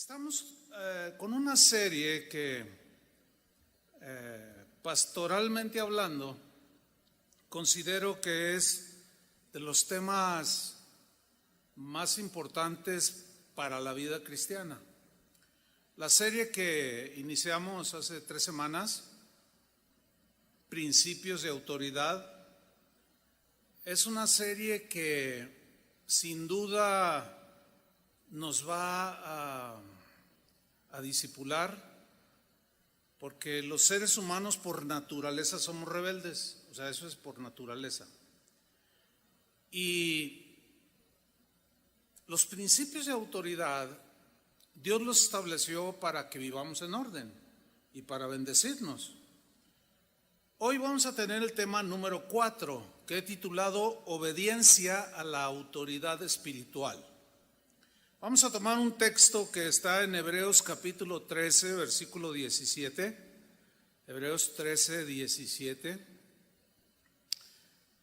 Estamos con una serie que, pastoralmente hablando, considero que es de los temas más importantes para la vida cristiana. La serie que iniciamos hace 3 semanas, Principios de Autoridad, es una serie que sin duda nos va a discipular, porque los seres humanos por naturaleza somos rebeldes, o sea, eso es por naturaleza. Y los principios de autoridad, Dios los estableció para que vivamos en orden y para bendecirnos. Hoy vamos a tener el tema número 4, que he titulado Obediencia a la autoridad espiritual. Vamos a tomar un texto que está en Hebreos capítulo 13, versículo 17. Hebreos 13, 17.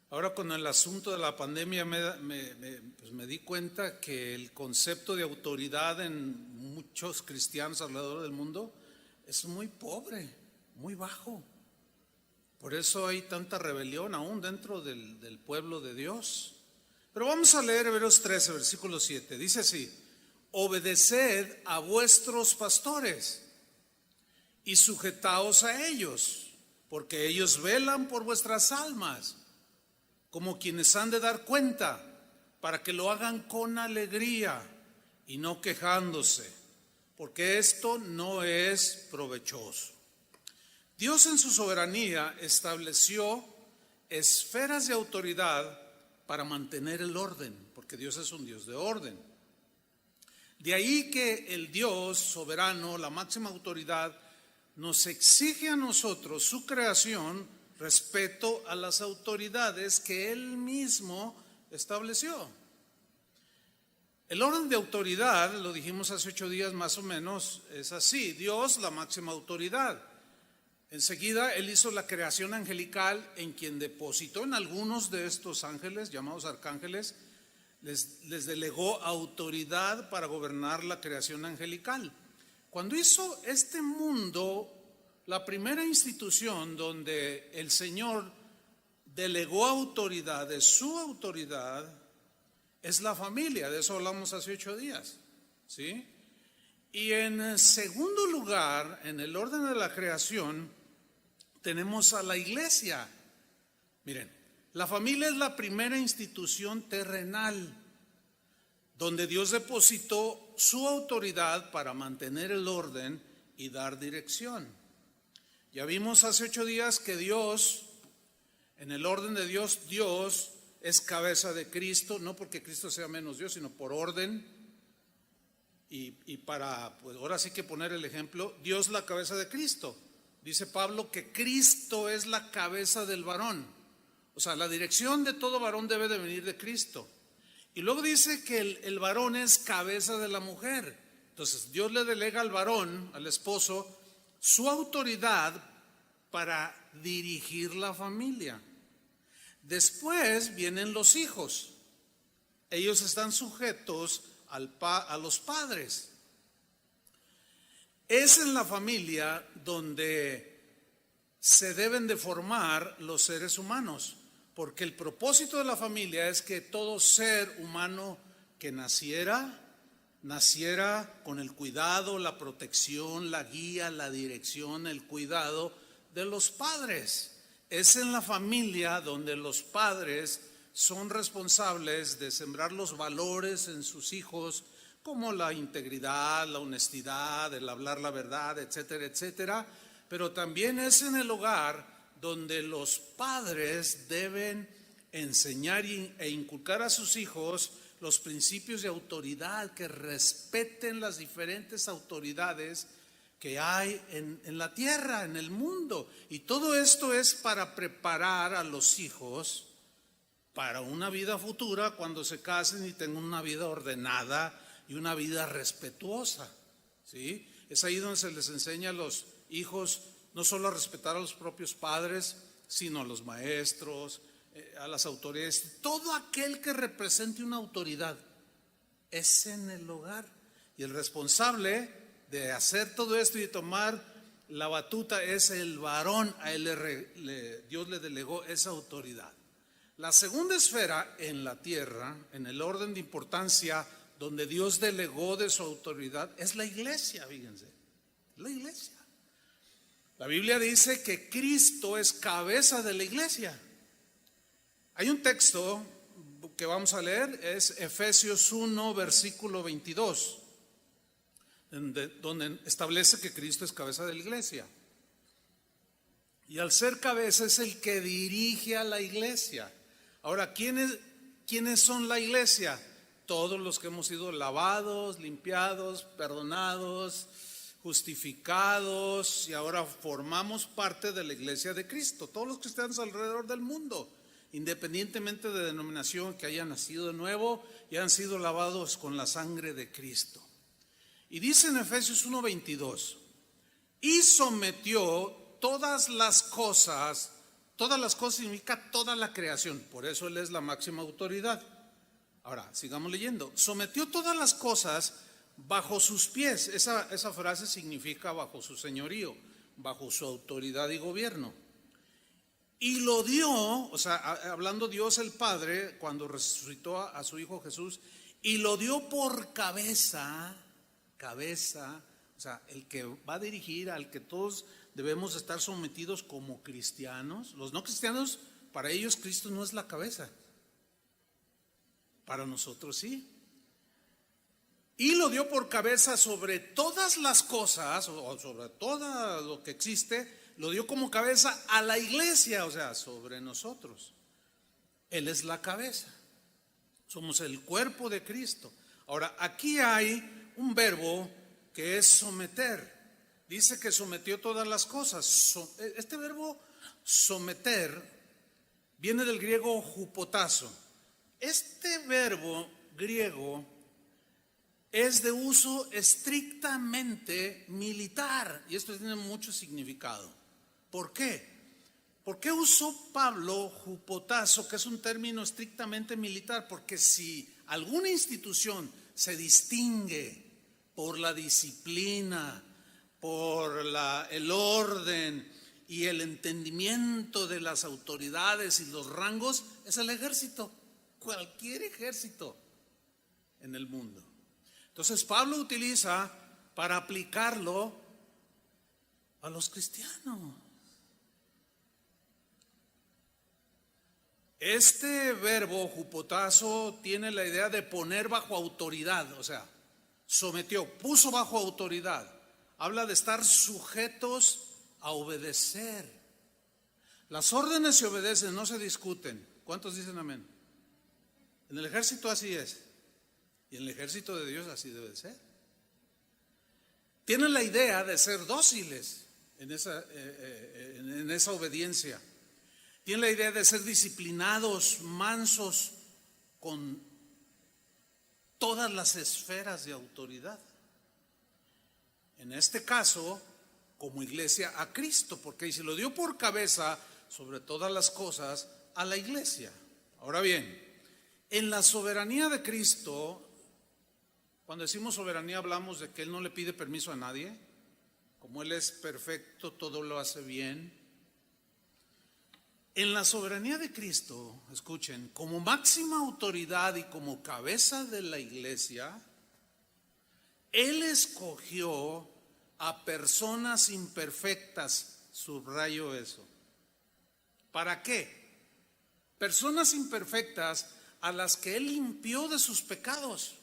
Ahora con el asunto de la pandemia me di cuenta que el concepto de autoridad en muchos cristianos alrededor del mundo es muy pobre, muy bajo. Por eso hay tanta rebelión aún dentro del pueblo de Dios. Pero vamos a leer Hebreos 13, versículo 7. Dice así: obedeced a vuestros pastores y sujetaos a ellos, porque ellos velan por vuestras almas, como quienes han de dar cuenta, para que lo hagan con alegría y no quejándose, porque esto no es provechoso. Dios en su soberanía estableció esferas de autoridad para mantener el orden, porque Dios es un Dios de orden. De ahí que el Dios soberano, la máxima autoridad, nos exige a nosotros, su creación, respeto a las autoridades que Él mismo estableció. El orden de autoridad, lo dijimos hace 8 días más o menos, es así: Dios, la máxima autoridad. Enseguida Él hizo la creación angelical, en quien depositó en algunos de estos ángeles, llamados arcángeles, les delegó autoridad para gobernar la creación angelical. Cuando hizo este mundo, la primera institución donde el Señor delegó autoridad, de su autoridad, es la familia. De eso hablamos hace 8 días, ¿sí? Y en segundo lugar, en el orden de la creación, tenemos a la iglesia. Miren, la familia es la primera institución terrenal donde Dios depositó su autoridad para mantener el orden y dar dirección. Ya vimos hace 8 días que Dios, en el orden de Dios, Dios es cabeza de Cristo, no porque Cristo sea menos Dios, sino por orden. Y para, pues ahora sí que poner el ejemplo, Dios la cabeza de Cristo. Dice Pablo que Cristo es la cabeza del varón. O sea, la dirección de todo varón debe de venir de Cristo. Y luego dice que el varón es cabeza de la mujer. Entonces Dios le delega al varón, al esposo, su autoridad para dirigir la familia. Después vienen los hijos. Ellos están sujetos a los padres. Es en la familia donde se deben de formar los seres humanos, porque el propósito de la familia es que todo ser humano que naciera con el cuidado, la protección, la guía, la dirección, el cuidado de los padres. Es en la familia donde los padres son responsables de sembrar los valores en sus hijos, como la integridad, la honestidad, el hablar la verdad, etcétera, etcétera. Pero también es en el hogar donde los padres deben enseñar e inculcar a sus hijos los principios de autoridad, que respeten las diferentes autoridades que hay en la tierra, en el mundo. Y todo esto es para preparar a los hijos para una vida futura, cuando se casen y tengan una vida ordenada y una vida respetuosa, ¿sí? Es ahí donde se les enseña a los hijos no solo a respetar a los propios padres, sino a los maestros, a las autoridades, todo aquel que represente una autoridad. Es en el hogar. Y el responsable de hacer todo esto y de tomar la batuta es el varón. A él Dios le delegó esa autoridad. La segunda esfera en la tierra, en el orden de importancia, donde Dios delegó de su autoridad, es la iglesia, fíjense, la iglesia. La Biblia dice que Cristo es cabeza de la iglesia. Hay un texto que vamos a leer, es Efesios 1, versículo 22, donde establece que Cristo es cabeza de la iglesia. Y al ser cabeza es el que dirige a la iglesia. Ahora, ¿quiénes son la iglesia? Todos los que hemos sido lavados, limpiados, perdonados, justificados y ahora formamos parte de la iglesia de Cristo. Todos los cristianos alrededor del mundo, independientemente de denominación, que hayan nacido de nuevo y han sido lavados con la sangre de Cristo. Y dice en Efesios 1:22, y sometió todas las cosas significa toda la creación, por eso Él es la máxima autoridad. Ahora, sigamos leyendo, sometió todas las cosas bajo sus pies. Esa frase significa bajo su señorío, bajo su autoridad y gobierno. Y lo dio, o sea, hablando Dios el Padre, cuando resucitó a su Hijo Jesús, y lo dio por cabeza, o sea, el que va a dirigir, al que todos debemos estar sometidos como cristianos. Los no cristianos, para ellos Cristo no es la cabeza, para nosotros sí. Y lo dio por cabeza sobre todas las cosas, o sobre todo lo que existe, lo dio como cabeza a la iglesia, o sea, sobre nosotros. Él es la cabeza. Somos el cuerpo de Cristo. Ahora, aquí hay un verbo que es someter. Dice que sometió todas las cosas. Este verbo someter viene del griego hupotazo. Este verbo griego es de uso estrictamente militar, y esto tiene mucho significado. ¿Por qué? ¿Por qué usó Pablo hupotazo, que es un término estrictamente militar? Porque si alguna institución se distingue por la disciplina, por el orden y el entendimiento de las autoridades y los rangos, es el ejército, cualquier ejército en el mundo. Entonces Pablo utiliza para aplicarlo a los cristianos. Este verbo hupotazo tiene la idea de poner bajo autoridad, o sea, sometió, puso bajo autoridad. Habla de estar sujetos a obedecer. Las órdenes se obedecen, no se discuten. ¿Cuántos dicen amén? En el ejército así es. Y en el ejército de Dios así debe ser. Tienen la idea de ser dóciles en esa obediencia. Tienen la idea de ser disciplinados, mansos, con todas las esferas de autoridad. En este caso, como iglesia, a Cristo, porque se lo dio por cabeza sobre todas las cosas a la iglesia. Ahora bien, en la soberanía de Cristo, cuando decimos soberanía hablamos de que Él no le pide permiso a nadie. Como Él es perfecto, todo lo hace bien. En la soberanía de Cristo, escuchen, como máxima autoridad y como cabeza de la iglesia, Él escogió a personas imperfectas, subrayo eso. ¿Para qué? Personas imperfectas a las que Él limpió de sus pecados.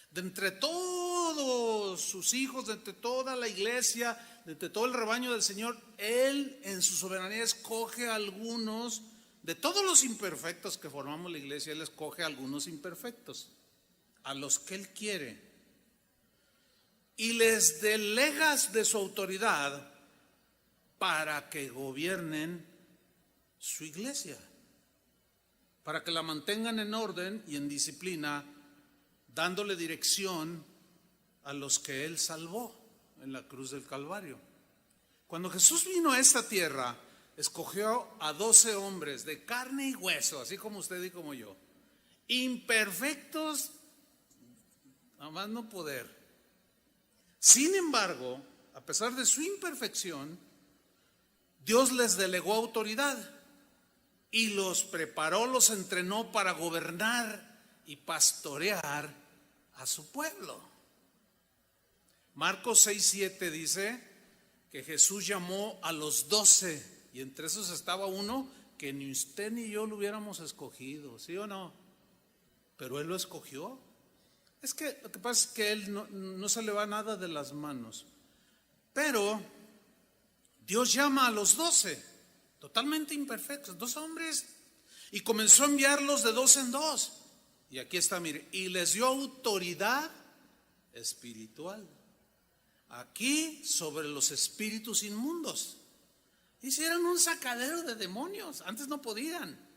De entre todos sus hijos, de entre toda la iglesia, de entre todo el rebaño del Señor, Él en su soberanía escoge a algunos, de todos los imperfectos que formamos la iglesia, Él escoge a algunos imperfectos, a los que Él quiere, y les delegas de su autoridad para que gobiernen su iglesia, para que la mantengan en orden y en disciplina, dándole dirección a los que Él salvó en la cruz del Calvario. Cuando Jesús vino a esta tierra, escogió a 12 hombres de carne y hueso, así como usted y como yo, imperfectos, nada más no poder, Sin embargo, a pesar de su imperfección, Dios les delegó autoridad y los preparó, los entrenó para gobernar y pastorear a su pueblo. Marcos 6:7 dice que Jesús llamó a los 12 y entre esos estaba uno que ni usted ni yo lo hubiéramos escogido, ¿sí o no? Pero Él lo escogió. Es que lo que pasa es que Él no se le va nada de las manos. Pero Dios llama a los 12, totalmente imperfectos, 2 hombres, y comenzó a enviarlos de 2 en 2. Y aquí está, mire, y les dio autoridad espiritual. Aquí sobre los espíritus inmundos. Hicieron un sacadero de demonios, antes no podían.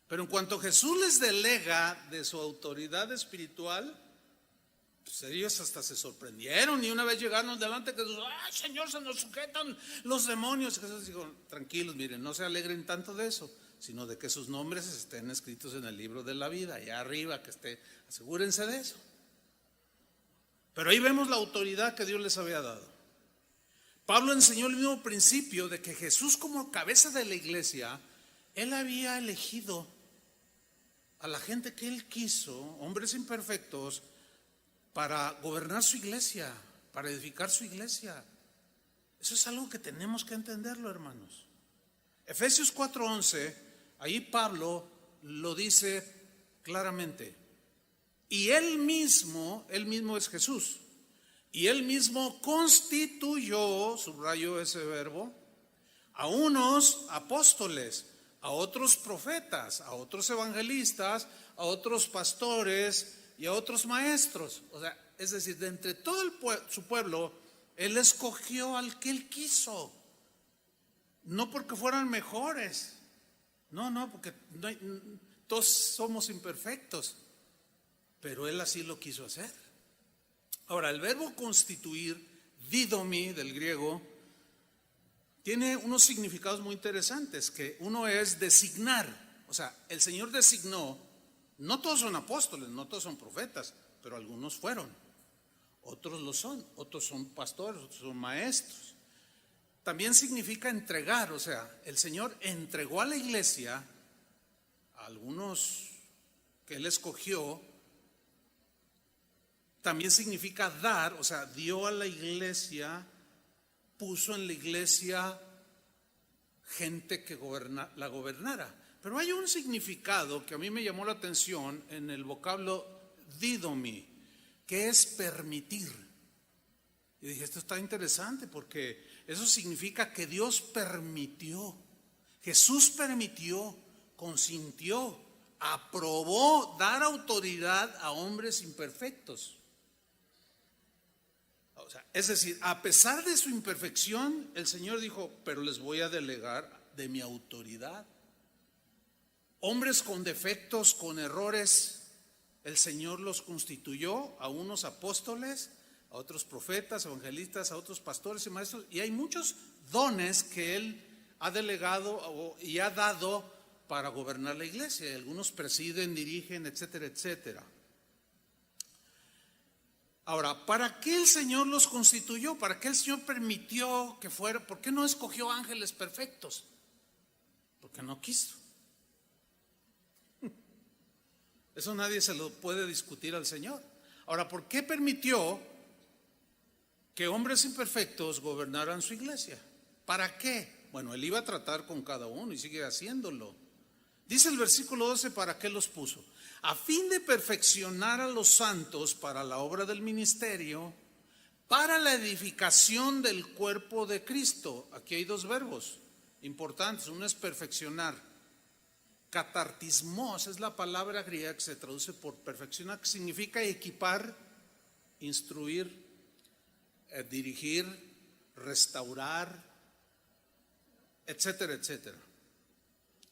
Pero en cuanto Jesús les delega de su autoridad espiritual, pues ellos hasta se sorprendieron y una vez llegaron delante que Jesús, ¡ay, Señor, se nos sujetan los demonios! Jesús dijo, tranquilos, miren, no se alegren tanto de eso, sino de que sus nombres estén escritos en el libro de la vida, allá arriba, que esté, asegúrense de eso. Pero ahí vemos la autoridad que Dios les había dado. Pablo enseñó el mismo principio de que Jesús, como cabeza de la iglesia, Él había elegido a la gente que Él quiso, hombres imperfectos, para gobernar su iglesia, para edificar su iglesia. Eso es algo que tenemos que entenderlo, hermanos. Efesios 4:11, ahí Pablo lo dice claramente. Y Él mismo es Jesús, y Él mismo constituyó, subrayo ese verbo, a unos apóstoles, a otros profetas, a otros evangelistas, a otros pastores y a otros maestros. O sea, es decir, de entre todo su pueblo, Él escogió al que Él quiso. No porque fueran mejores, no, porque todos somos imperfectos, pero Él así lo quiso hacer. Ahora, el verbo constituir, didomi del griego, tiene unos significados muy interesantes, que uno es designar. O sea, el Señor designó, no todos son apóstoles, no todos son profetas, pero algunos fueron, otros lo son, otros son pastores, otros son maestros. También significa entregar, o sea, el Señor entregó a la iglesia a algunos que Él escogió. También significa dar, o sea, dio a la iglesia, puso en la iglesia gente que la gobernara. Pero hay un significado que a mí me llamó la atención en el vocablo didomi, que es permitir. Y dije, esto está interesante porque eso significa que Dios permitió, Jesús permitió, consintió, aprobó dar autoridad a hombres imperfectos. O sea, es decir, a pesar de su imperfección, el Señor dijo, pero les voy a delegar de mi autoridad. Hombres con defectos, con errores, el Señor los constituyó, a unos apóstoles, a otros profetas, evangelistas, a otros pastores y maestros, y hay muchos dones que Él ha delegado y ha dado para gobernar la iglesia. Algunos presiden, dirigen, etcétera, etcétera. Ahora, ¿para qué el Señor los constituyó? ¿Para qué el Señor permitió que fuera? ¿Por qué no escogió ángeles perfectos? Porque no quiso. Eso nadie se lo puede discutir al Señor. Ahora, ¿por qué permitió que hombres imperfectos gobernaran su iglesia? ¿Para qué? Bueno, Él iba a tratar con cada uno y sigue haciéndolo. Dice el versículo 12, ¿para qué los puso? A fin de perfeccionar a los santos para la obra del ministerio, para la edificación del cuerpo de Cristo. Aquí hay 2 verbos importantes. Uno es perfeccionar. Catartismos es la palabra griega que se traduce por perfeccionar, que significa equipar, instruir, dirigir, restaurar, etcétera, etcétera.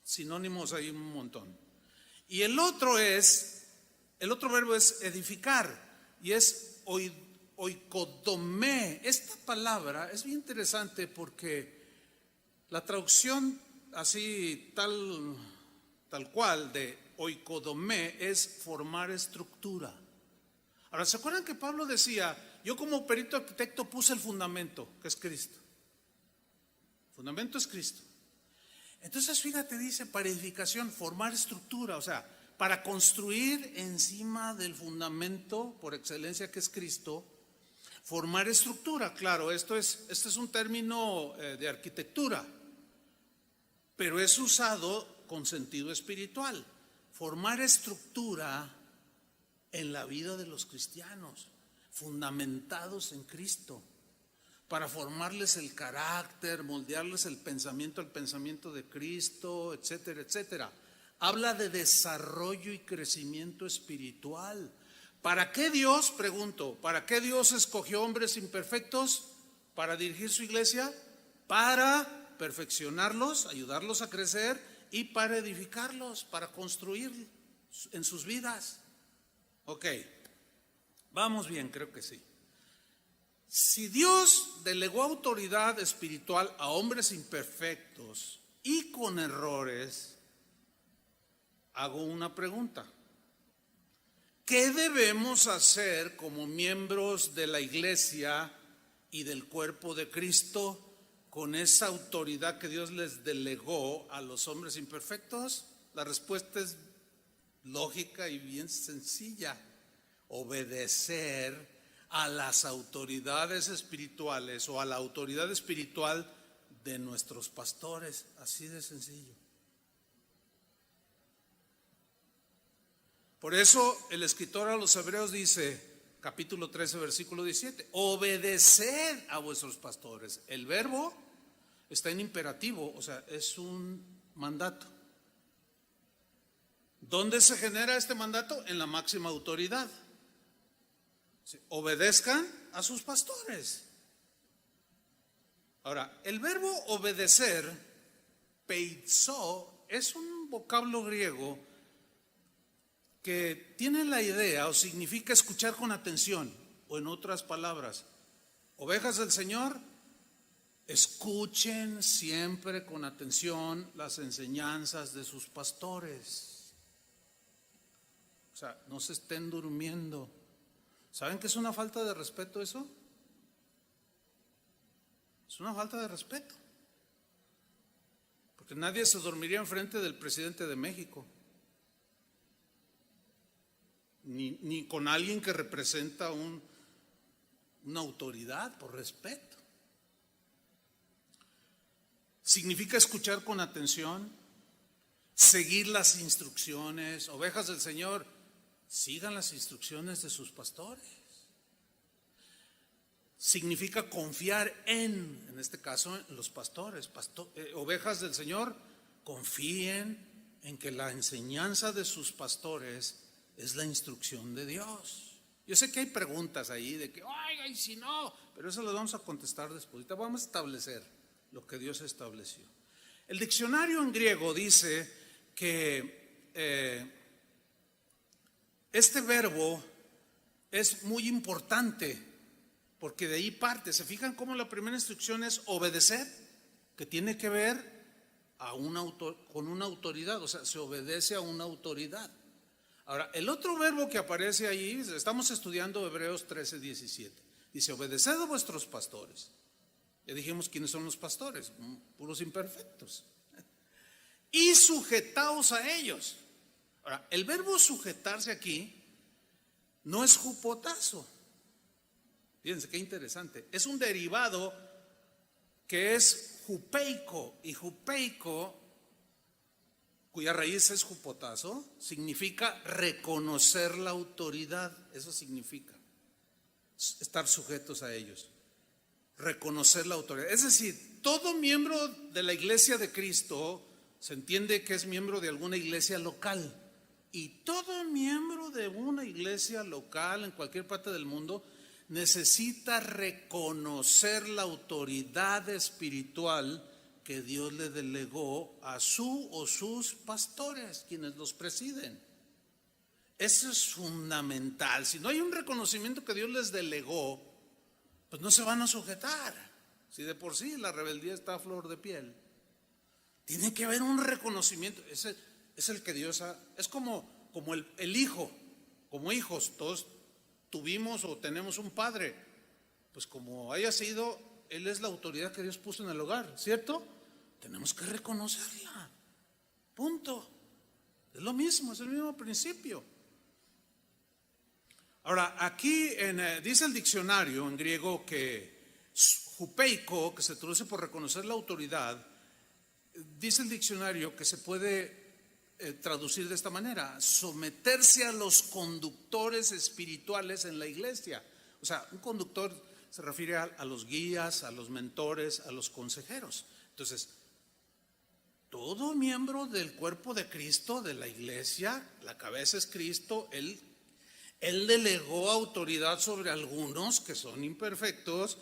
Sinónimos hay un montón. Y el otro verbo es edificar, y es oikodomé. Esta palabra es bien interesante porque la traducción así tal cual de oikodomé es formar estructura. Ahora, ¿se acuerdan que Pablo decía, yo como perito arquitecto puse el fundamento, que es Cristo. El fundamento es Cristo. Entonces, fíjate, dice, para edificación, formar estructura, o sea, para construir encima del fundamento por excelencia que es Cristo, formar estructura. Claro, este es un término de arquitectura, pero es usado con sentido espiritual. Formar estructura en la vida de los cristianos, fundamentados en Cristo, para formarles el carácter, moldearles el pensamiento de Cristo, etcétera, etcétera. Habla de desarrollo y crecimiento espiritual. ¿Para qué Dios, pregunto, para qué Dios escogió hombres imperfectos para dirigir su iglesia? Para perfeccionarlos, ayudarlos a crecer y para edificarlos, para construir en sus vidas. Ok, vamos bien, creo que sí. Si Dios delegó autoridad espiritual a hombres imperfectos y con errores, hago una pregunta. ¿Qué debemos hacer como miembros de la iglesia y del cuerpo de Cristo con esa autoridad que Dios les delegó a los hombres imperfectos? La respuesta es lógica y bien sencilla: obedecer a las autoridades espirituales o a la autoridad espiritual de nuestros pastores, así de sencillo. Por eso el escritor a los Hebreos dice, capítulo 13, versículo 17, obedeced a vuestros pastores. El verbo está en imperativo, o sea, es un mandato. ¿Dónde se genera este mandato? En la máxima autoridad. Obedezcan a sus pastores. Ahora, el verbo obedecer, peizo, es un vocablo griego que tiene la idea o significa escuchar con atención, o en otras palabras, ovejas del Señor, escuchen siempre con atención las enseñanzas de sus pastores. O sea, no se estén durmiendo. ¿Saben que es una falta de respeto eso? Es una falta de respeto. Porque nadie se dormiría enfrente del presidente de México. Ni con alguien que representa una autoridad, por respeto. Significa escuchar con atención, seguir las instrucciones. Ovejas del Señor, sigan las instrucciones de sus pastores. Significa confiar en este caso, en los pastores. Ovejas del Señor, confíen en que la enseñanza de sus pastores es la instrucción de Dios. Yo sé que hay preguntas ahí de que, oiga, y si no, pero eso lo vamos a contestar después. Ahorita vamos a establecer lo que Dios estableció. El diccionario en griego dice que este verbo es muy importante porque de ahí parte. ¿Se fijan cómo la primera instrucción es obedecer? Que tiene que ver con una autoridad, o sea, se obedece a una autoridad. Ahora, el otro verbo que aparece ahí, estamos estudiando Hebreos 13, 17. Dice, obedeced a vuestros pastores. Ya dijimos quiénes son los pastores, puros imperfectos. Y sujetaos a ellos. Ahora, el verbo sujetarse aquí no es jupotazo. Fíjense qué interesante. Es un derivado que es jupeico, y jupeico, cuya raíz es jupotazo, significa reconocer la autoridad. Eso significa estar sujetos a ellos, reconocer la autoridad. Es decir, todo miembro de la iglesia de Cristo se entiende que es miembro de alguna iglesia local, y todo miembro de una iglesia local en cualquier parte del mundo necesita reconocer la autoridad espiritual que Dios le delegó a su o sus pastores, quienes los presiden. Eso es fundamental. Si no hay un reconocimiento que Dios les delegó, pues no se van a sujetar. Si de por sí la rebeldía está a flor de piel, tiene que haber un reconocimiento. Ese es el que Dios ha. Es como el hijo, como hijos, todos tuvimos o tenemos un padre. pues como haya sido, él es la autoridad que Dios puso en el hogar, ¿cierto? Tenemos que reconocerla. Punto. Es lo mismo, es el mismo principio. Ahora, aquí dice el diccionario en griego que hupeiko, que se traduce por reconocer la autoridad, dice el diccionario que se puede traducir de esta manera: someterse a los conductores espirituales en la iglesia. O sea, un conductor se refiere a los guías, a los mentores, a los consejeros. Entonces, todo miembro del cuerpo de Cristo, de la iglesia, la cabeza es Cristo, Él delegó autoridad sobre algunos que son imperfectos,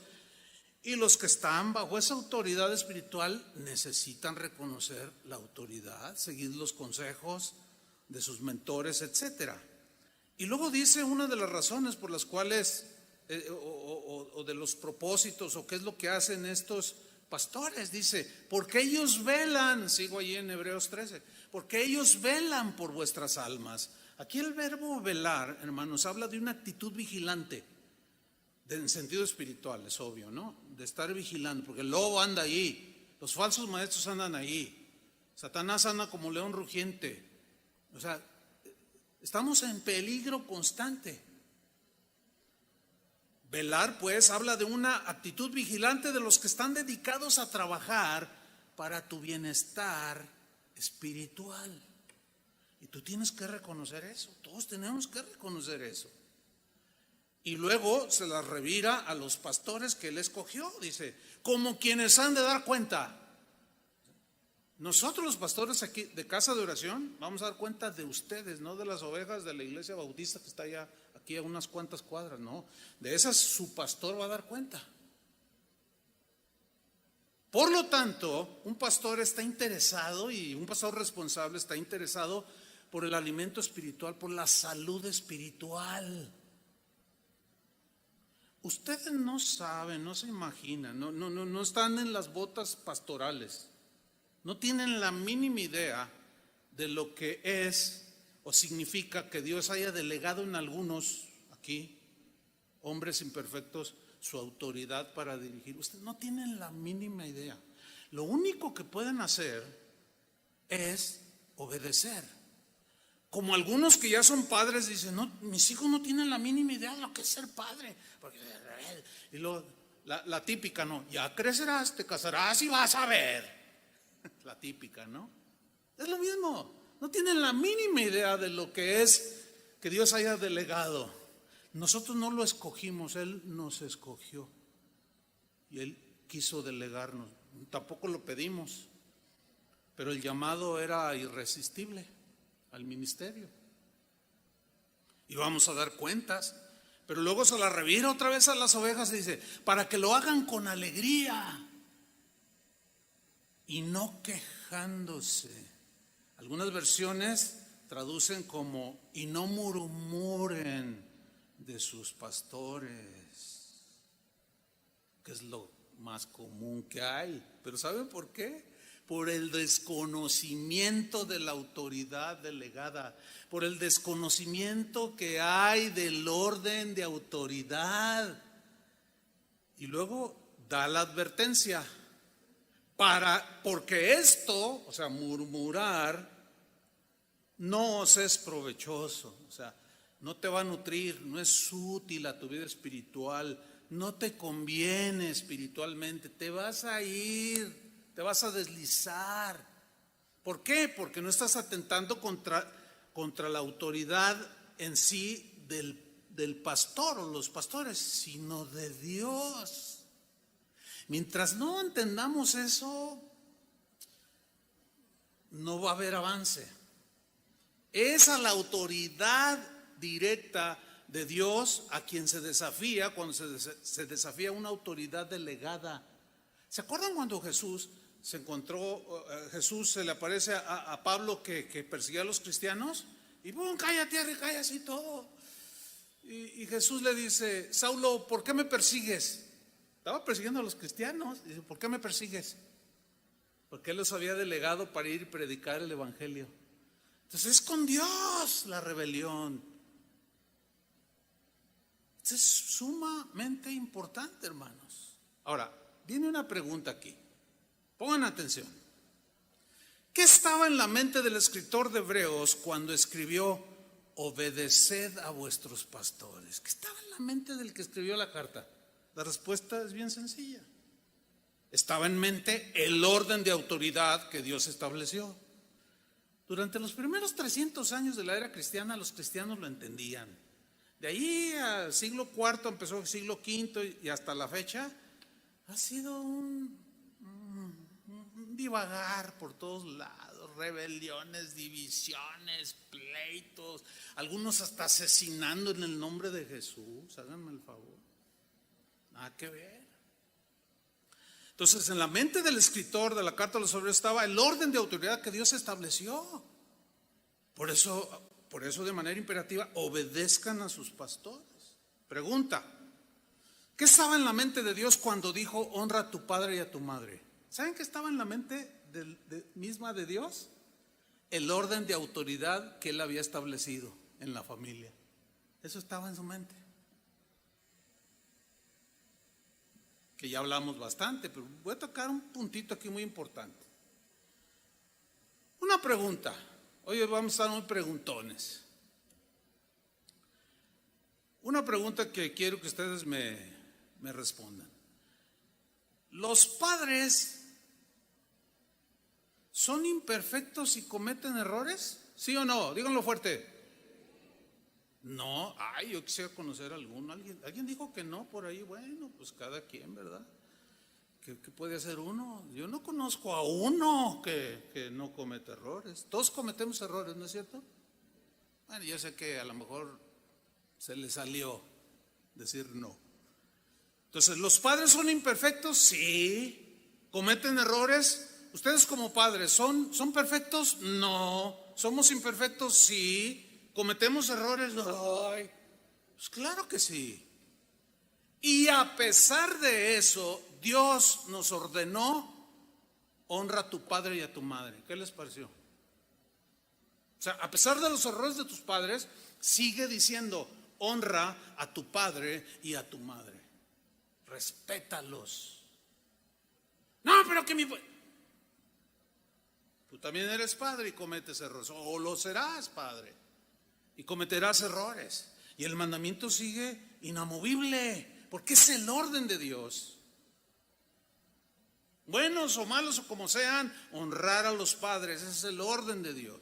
y los que están bajo esa autoridad espiritual necesitan reconocer la autoridad, seguir los consejos de sus mentores, etcétera. Y luego dice una de las razones por las cuales, o de los propósitos, o qué es lo que hacen estos pastores. Dice, porque ellos velan, sigo allí en Hebreos 13, porque ellos velan por vuestras almas. Aquí el verbo velar, hermanos, habla de una actitud vigilante, en sentido espiritual, es obvio, ¿no? De estar vigilando, porque el lobo anda ahí, los falsos maestros andan ahí, Satanás anda como león rugiente. O sea, estamos en peligro constante. Velar, pues, habla de una actitud vigilante de los que están dedicados a trabajar para tu bienestar espiritual. Y tú tienes que reconocer eso, todos tenemos que reconocer eso. Y luego se la revira a los pastores que él escogió, dice, como quienes han de dar cuenta. Nosotros los pastores aquí de casa de oración vamos a dar cuenta de ustedes, no de las ovejas de la iglesia bautista que está allá, aquí a unas cuantas cuadras, no. De esas su pastor va a dar cuenta. Por lo tanto, un pastor está interesado, y un pastor responsable está interesado por el alimento espiritual, por la salud espiritual. Ustedes no saben, no se imaginan, no están en las botas pastorales, no tienen la mínima idea de lo que es o significa que Dios haya delegado en algunos aquí, hombres imperfectos, su autoridad para dirigir. Ustedes no tienen la mínima idea. Lo único que pueden hacer es obedecer. Como algunos que ya son padres dicen, no, mis hijos no tienen la mínima idea de lo que es ser padre. Y luego, la típica, ¿no? Ya crecerás, te casarás y vas a ver. La típica, ¿no? Es lo mismo. No tienen la mínima idea de lo que es que Dios haya delegado. Nosotros no lo escogimos, Él nos escogió. Y Él quiso delegarnos. Tampoco lo pedimos. Pero el llamado era irresistible al ministerio. Y vamos a dar cuentas. Pero luego se la revira otra vez a las ovejas y dice, para que lo hagan con alegría y no quejándose. Algunas versiones traducen como, y no murmuren de sus pastores, que es lo más común que hay. Pero ¿saben por qué? Por el desconocimiento de la autoridad delegada, por el desconocimiento que hay del orden de autoridad. Y luego da la advertencia, porque esto, o sea, murmurar, no os es provechoso, o sea, no te va a nutrir, no es útil a tu vida espiritual, no te conviene espiritualmente, te vas a ir, te vas a deslizar. ¿Por qué? Porque no estás atentando contra la autoridad en sí del pastor o los pastores, sino de Dios. Mientras no entendamos eso, no va a haber avance. Es a la autoridad directa de Dios a quien se desafía cuando se desafía una autoridad delegada. ¿Se acuerdan cuando Jesús se le aparece a Pablo que perseguía a los cristianos? Y ¡pum! Cae a tierra y cae así todo. Y Jesús le dice, Saulo, ¿por qué me persigues? Estaba persiguiendo a los cristianos. Dice, ¿por qué me persigues? Porque Él los había delegado para ir y predicar el evangelio. Entonces es con Dios la rebelión. Esto es sumamente importante, hermanos. Ahora, viene una pregunta aquí. Pongan atención. ¿Qué estaba en la mente del escritor de Hebreos cuando escribió: obedeced a vuestros pastores? ¿Qué estaba en la mente del que escribió la carta? La respuesta es bien sencilla. Estaba en mente el orden de autoridad que Dios estableció. Durante los primeros 300 años de la era cristiana, los cristianos lo entendían. De ahí al siglo IV, empezó el siglo V y hasta la fecha, ha sido un divagar por todos lados, rebeliones, divisiones, pleitos, algunos hasta asesinando en el nombre de Jesús. Háganme el favor. Nada que ver. Entonces, en la mente del escritor de la carta a los Hebreos estaba el orden de autoridad que Dios estableció. Por eso de manera imperativa, obedezcan a sus pastores. Pregunta: ¿qué estaba en la mente de Dios cuando dijo: honra a tu padre y a tu madre? ¿Saben qué estaba en la mente misma de Dios? El orden de autoridad que Él había establecido en la familia. Eso estaba en su mente. Que ya hablamos bastante, pero voy a tocar un puntito aquí muy importante. Una pregunta. Hoy vamos a estar muy preguntones. Una pregunta que quiero que ustedes me respondan. ¿Los padres son imperfectos y cometen errores? ¿Sí o no? Díganlo fuerte. No, yo quisiera conocer a alguno. ¿Alguien dijo que no por ahí? Bueno, pues cada quien, ¿verdad? ¿Qué puede hacer uno? Yo no conozco a uno que no cometa errores. Todos cometemos errores, ¿no es cierto? Bueno, yo sé que a lo mejor se le salió decir no. Entonces, ¿los padres son imperfectos? Sí. ¿Cometen errores? ¿Ustedes como padres son perfectos? No. ¿Somos imperfectos? Sí. ¿Cometemos errores? Ay, pues claro que sí. Y a pesar de eso, Dios nos ordenó: honra a tu padre y a tu madre. ¿Qué les pareció? O sea, a pesar de los errores de tus padres, sigue diciendo: honra a tu padre y a tu madre. Respétalos. No, pero que tú también eres padre y cometes errores, o lo serás padre y cometerás errores. Y el mandamiento sigue inamovible, porque es el orden de Dios. Buenos o malos o como sean, honrar a los padres, ese es el orden de Dios.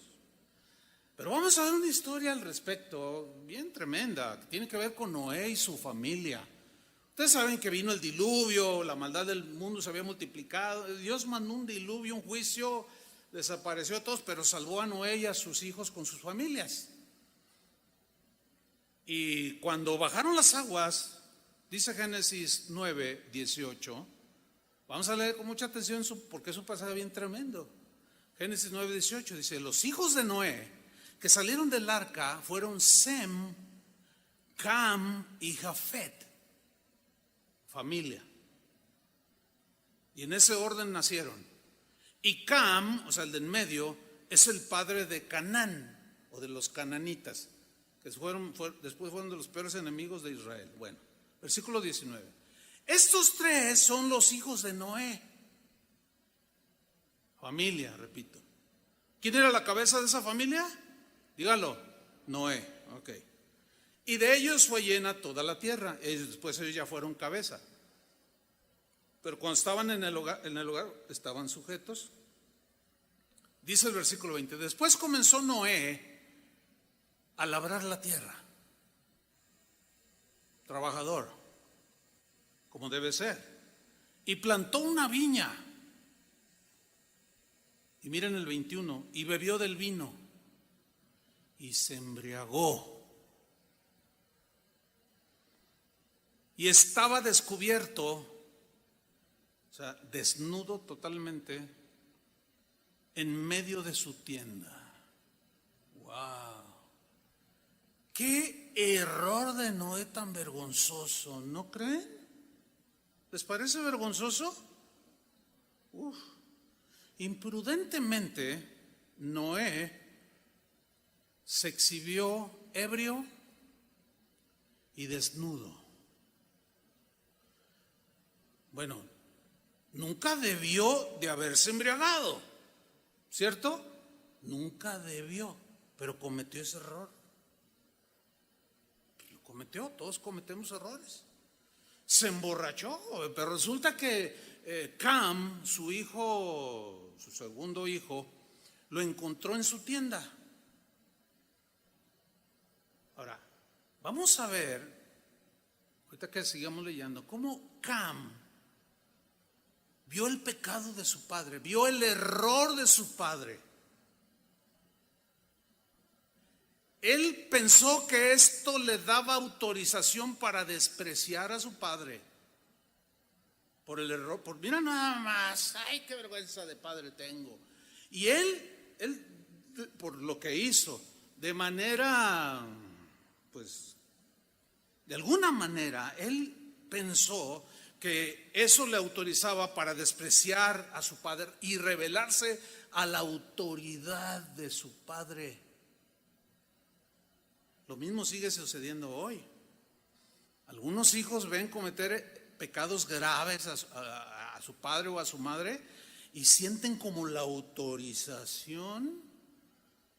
Pero vamos a ver una historia al respecto, bien tremenda, que tiene que ver con Noé y su familia. Ustedes saben que vino el diluvio, la maldad del mundo se había multiplicado. Dios mandó un diluvio, un juicio, desapareció a todos, pero salvó a Noé y a sus hijos con sus familias. Y cuando bajaron las aguas, dice Génesis 9, 18, vamos a leer con mucha atención porque es un pasaje bien tremendo. Génesis 9, 18 dice: los hijos de Noé que salieron del arca fueron Sem, Cam y Jafet, familia. Y en ese orden nacieron. Y Cam, o sea el de en medio, es el padre de Canaán, o de los cananitas, que después fueron de los peores enemigos de Israel. Bueno, versículo 19. Estos tres son los hijos de Noé. Familia, repito. ¿Quién era la cabeza de esa familia? Dígalo, Noé. Ok. Y de ellos fue llena toda la tierra. Después ellos ya fueron cabeza. Pero cuando estaban en el hogar estaban sujetos. Dice el versículo 20. Después comenzó Noé a labrar la tierra. Trabajador, como debe ser. Y plantó una viña. Y miren el 21. Y bebió del vino. Y se embriagó. Y estaba descubierto, o sea, desnudo totalmente, en medio de su tienda. ¡Wow! ¡Qué error de Noé tan vergonzoso! ¿No creen? ¿Les parece vergonzoso? Uf. Imprudentemente, Noé se exhibió ebrio y desnudo. Bueno, nunca debió de haberse embriagado, ¿cierto? Nunca debió, pero cometió ese error. Lo cometió, todos cometemos errores. Se emborrachó, pero resulta que Cam, su hijo, su segundo hijo, lo encontró en su tienda. Ahora, vamos a ver, ahorita que sigamos leyendo, cómo Cam vio el pecado de su padre, vio el error de su padre. Él pensó que esto le daba autorización para despreciar a su padre por el error, mira nada más, ay, qué vergüenza de padre tengo. Y él por lo que hizo, de manera, pues, de alguna manera, él pensó que eso le autorizaba para despreciar a su padre y rebelarse a la autoridad de su padre. Lo mismo sigue sucediendo hoy. Algunos hijos ven cometer pecados graves a su padre o a su madre y sienten como la autorización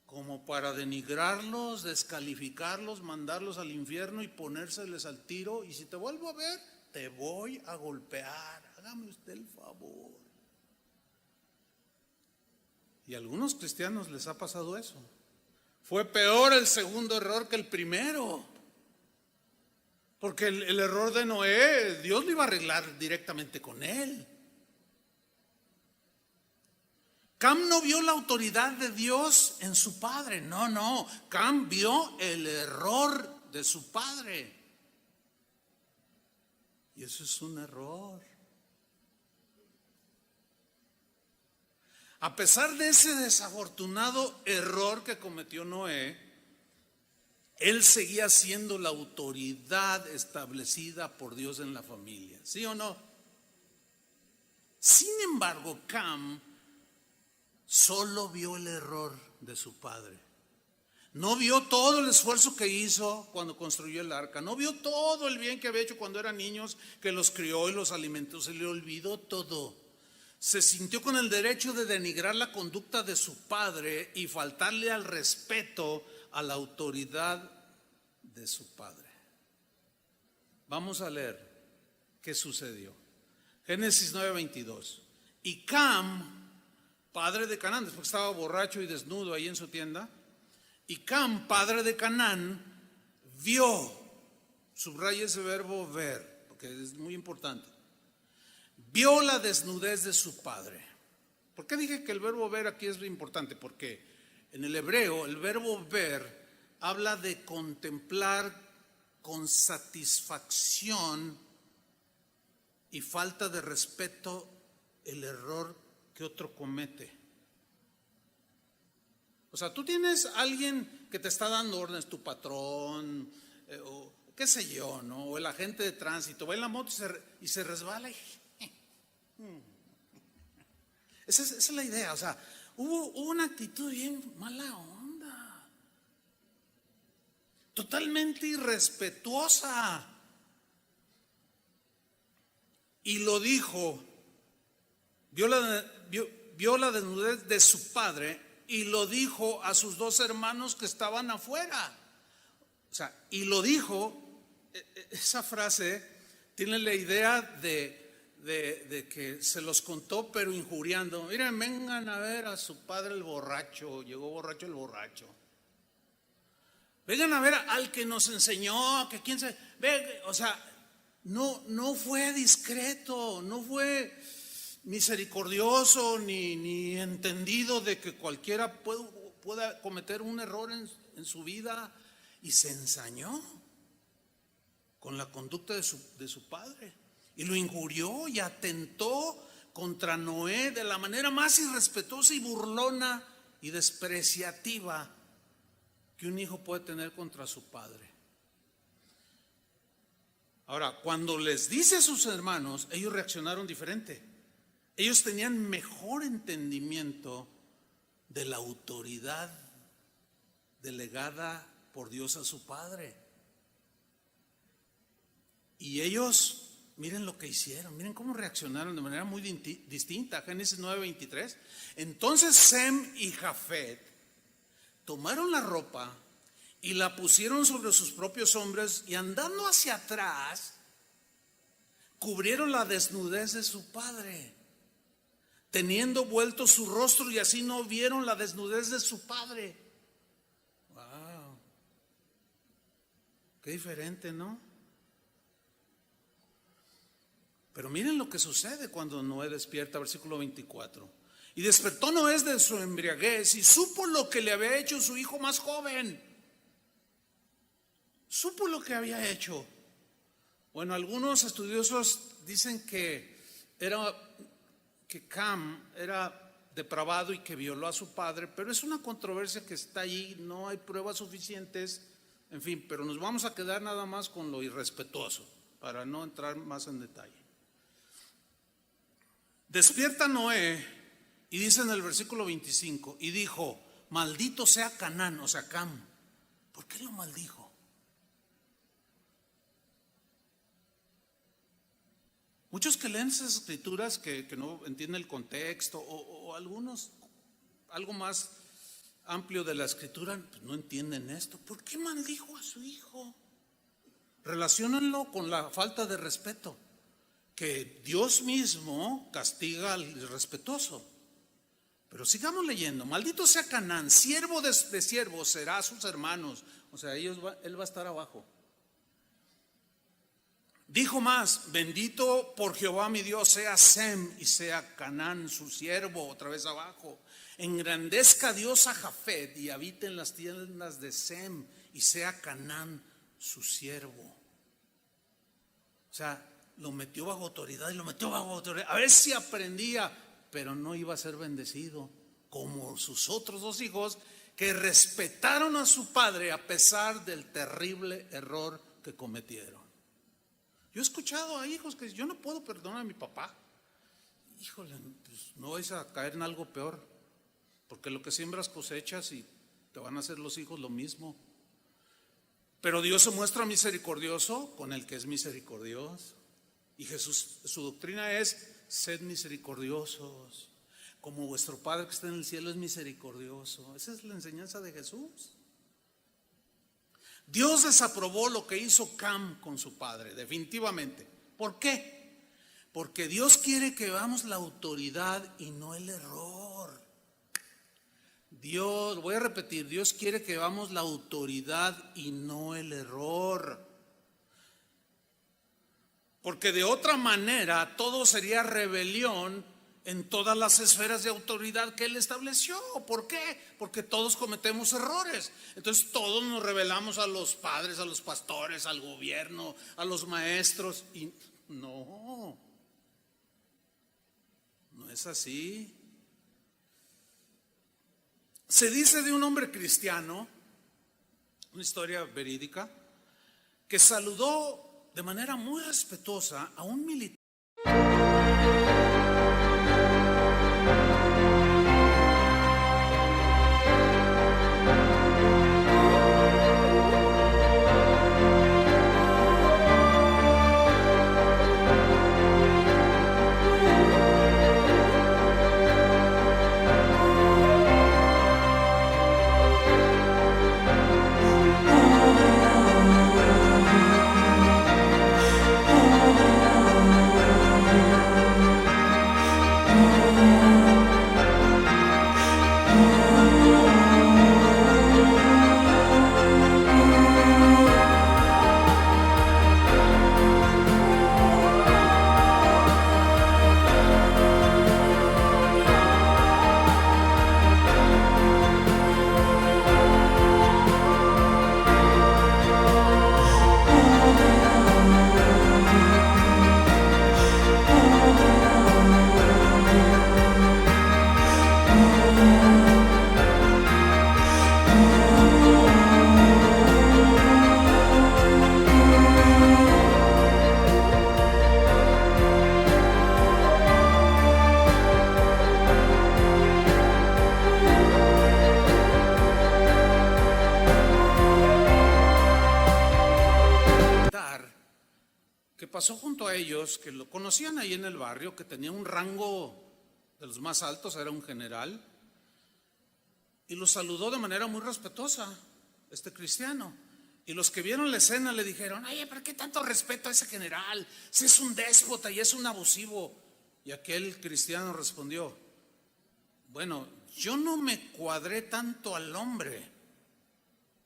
como para denigrarlos, descalificarlos, mandarlos al infierno y ponérseles al tiro. Y si te vuelvo a ver, te voy a golpear, hágame usted el favor. Y a algunos cristianos les ha pasado eso. Fue peor el segundo error que el primero, porque el error de Noé, Dios lo iba a arreglar directamente con él. Cam no vio la autoridad de Dios en su padre, no, Cam vio el error de su padre. Y eso es un error. A pesar de ese desafortunado error que cometió Noé, él seguía siendo la autoridad establecida por Dios en la familia, ¿sí o no? Sin embargo, Cam solo vio el error de su padre. No vio todo el esfuerzo que hizo cuando construyó el arca. No vio todo el bien que había hecho cuando eran niños, que los crió y los alimentó. Se le olvidó todo. Se sintió con el derecho de denigrar la conducta de su padre y faltarle al respeto a la autoridad de su padre. Vamos a leer qué sucedió. Génesis 9:22. Y Cam, padre de Canaán, después estaba borracho y desnudo ahí en su tienda, y Cam, padre de Canaán, vio, subraya ese verbo ver, porque es muy importante, vio la desnudez de su padre. ¿Por qué dije que el verbo ver aquí es importante? Porque en el hebreo el verbo ver habla de contemplar con satisfacción y falta de respeto el error que otro comete. O sea, tú tienes a alguien que te está dando órdenes, tu patrón, o qué sé yo, ¿no? O el agente de tránsito, va en la moto y se resbala. Esa es la idea. O sea, hubo una actitud bien mala onda, totalmente irrespetuosa. Y lo dijo, vio la desnudez de su padre y lo dijo a sus dos hermanos que estaban afuera. O sea, y lo dijo, esa frase tiene la idea de que se los contó pero injuriando. Miren, vengan a ver a su padre el borracho, llegó borracho el borracho. Vengan a ver al que nos enseñó, que quién sabe, o sea, no fue discreto, no fue misericordioso ni entendido de que cualquiera pueda cometer un error en su vida, y se ensañó con la conducta de su padre y lo injurió y atentó contra Noé de la manera más irrespetuosa y burlona y despreciativa que un hijo puede tener contra su padre. Ahora, cuando les dice a sus hermanos, ellos reaccionaron diferente. Ellos tenían mejor entendimiento de la autoridad delegada por Dios a su padre. Y ellos, miren lo que hicieron, miren cómo reaccionaron de manera muy distinta. Génesis 9:23. Entonces Sem y Jafet tomaron la ropa y la pusieron sobre sus propios hombros, y andando hacia atrás cubrieron la desnudez de su padre, teniendo vuelto su rostro, y así no vieron la desnudez de su padre. Wow, qué diferente, ¿no? Pero miren lo que sucede cuando Noé despierta, versículo 24. Y despertó Noé de su embriaguez y supo lo que le había hecho su hijo más joven. Supo lo que había hecho. Bueno, algunos estudiosos dicen que Cam era depravado y que violó a su padre, pero es una controversia que está ahí, no hay pruebas suficientes, en fin, pero nos vamos a quedar nada más con lo irrespetuoso para no entrar más en detalle. Despierta Noé y dice en el versículo 25, y dijo: maldito sea Canaán, o sea Cam. ¿Por qué lo maldijo? Muchos que leen esas escrituras que no entienden el contexto, o algunos algo más amplio de la escritura, pues no entienden esto. ¿Por qué maldijo a su hijo? Relaciónenlo con la falta de respeto, que Dios mismo castiga al irrespetuoso. Pero sigamos leyendo. Maldito sea Canaán, siervo de siervos será a sus hermanos. O sea, él va a estar abajo. Dijo más: bendito por Jehová mi Dios sea Sem y sea Canaán su siervo. Otra vez abajo. Engrandezca Dios a Jafet y habite en las tiendas de Sem y sea Canaán su siervo. O sea, lo metió bajo autoridad y lo metió bajo autoridad. A ver si aprendía, pero no iba a ser bendecido como sus otros dos hijos, que respetaron a su padre a pesar del terrible error que cometieron. Yo he escuchado a hijos que dicen: yo no puedo perdonar a mi papá. Híjole, pues no vais a caer en algo peor, porque lo que siembras cosechas, y te van a hacer los hijos lo mismo. Pero Dios se muestra misericordioso con el que es misericordioso. Y Jesús, su doctrina es: sed misericordiosos, como vuestro Padre que está en el cielo es misericordioso. Esa es la enseñanza de Jesús. Dios desaprobó lo que hizo Cam con su padre, definitivamente. ¿Por qué? Porque Dios quiere que veamos la autoridad y no el error. Voy a repetir, Dios quiere que veamos la autoridad y no el error. Porque de otra manera todo sería rebelión en todas las esferas de autoridad que Él estableció. ¿Por qué? Porque todos cometemos errores. Entonces todos nos rebelamos a los padres, a los pastores, al gobierno, a los maestros. Y no es así. Se dice de un hombre cristiano, una historia verídica, que saludó de manera muy respetuosa a un militar. pasó junto a ellos, que lo conocían ahí en el barrio, que tenía un rango de los más altos, era un general, y lo saludó de manera muy respetuosa, este cristiano. Y los que vieron la escena le dijeron: oye, ¿por qué tanto respeto a ese general? Si es un déspota y es un abusivo. Y aquel cristiano respondió: bueno, yo no me cuadré tanto al hombre,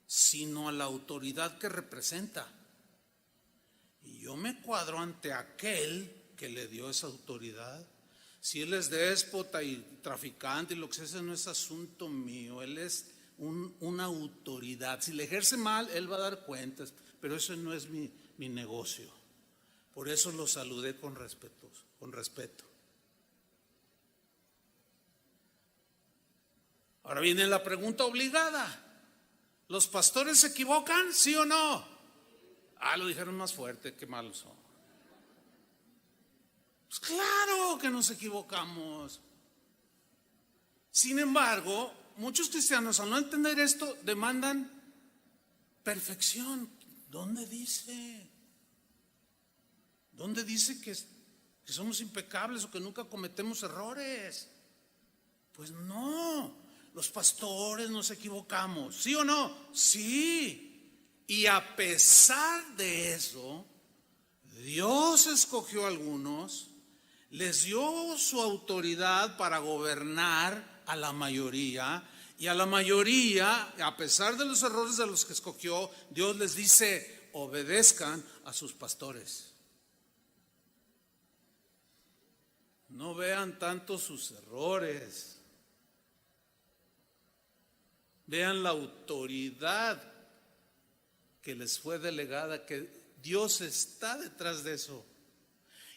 sino a la autoridad que representa. Y yo me cuadro ante aquel que le dio esa autoridad. Si él es déspota y traficante y lo que sea, ese no es asunto mío. Él es una autoridad. Si le ejerce mal, él va a dar cuentas, pero eso no es mi negocio. Por eso lo saludé con respeto. Ahora viene la pregunta obligada: ¿los pastores se equivocan, sí o no? Lo dijeron más fuerte, qué malos son. Pues claro que nos equivocamos. Sin embargo, muchos cristianos, al no entender esto, demandan perfección. ¿Dónde dice? ¿Dónde dice que somos impecables o que nunca cometemos errores? Pues no, los pastores nos equivocamos, ¿sí o no? Sí. Y a pesar de eso, Dios escogió a algunos, les dio su autoridad para gobernar a la mayoría, y a la mayoría, a pesar de los errores de los que escogió, Dios les dice: obedezcan a sus pastores. No vean tanto sus errores, vean la autoridad que les fue delegada, que Dios está detrás de eso.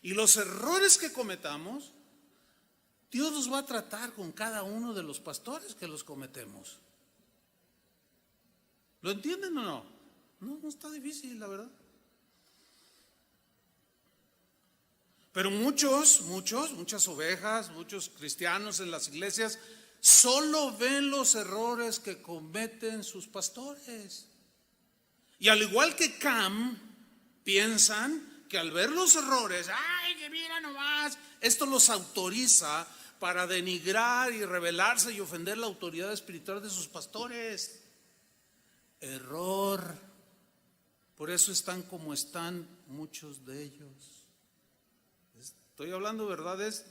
Y los errores que cometamos, Dios los va a tratar con cada uno de los pastores que los cometemos. ¿Lo entienden o no? No está difícil, la verdad. Pero muchas ovejas, muchos cristianos en las iglesias solo ven los errores que cometen sus pastores. Y al igual que Cam, piensan que al ver los errores, ¡ay, que mira nomás! Esto los autoriza para denigrar y rebelarse y ofender la autoridad espiritual de sus pastores. Error. Por eso están como están muchos de ellos. Estoy hablando verdades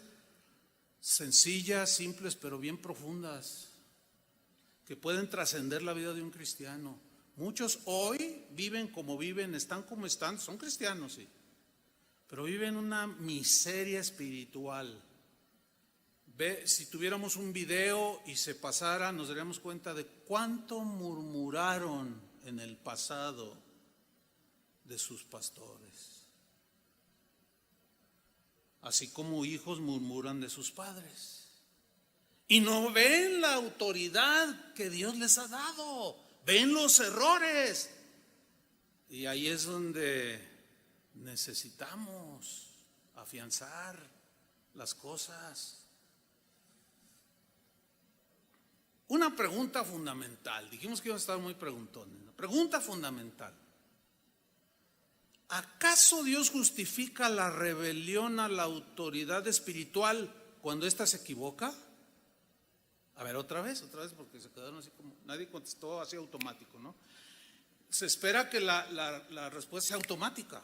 sencillas, simples, pero bien profundas, que pueden trascender la vida de un cristiano. Muchos hoy viven como viven, están como están, son cristianos, sí, pero viven una miseria espiritual. Si tuviéramos un video y se pasara, nos daríamos cuenta de cuánto murmuraron en el pasado de sus pastores, así como hijos murmuran de sus padres y no ven la autoridad que Dios les ha dado, ven los errores. Y ahí es donde necesitamos afianzar las cosas. Una pregunta fundamental, dijimos que iban a estar muy preguntones. Una pregunta fundamental: ¿acaso Dios justifica la rebelión a la autoridad espiritual cuando ésta se equivoca? A ver, otra vez, porque se quedaron así como, nadie contestó así automático, ¿no? Se espera que la respuesta sea automática.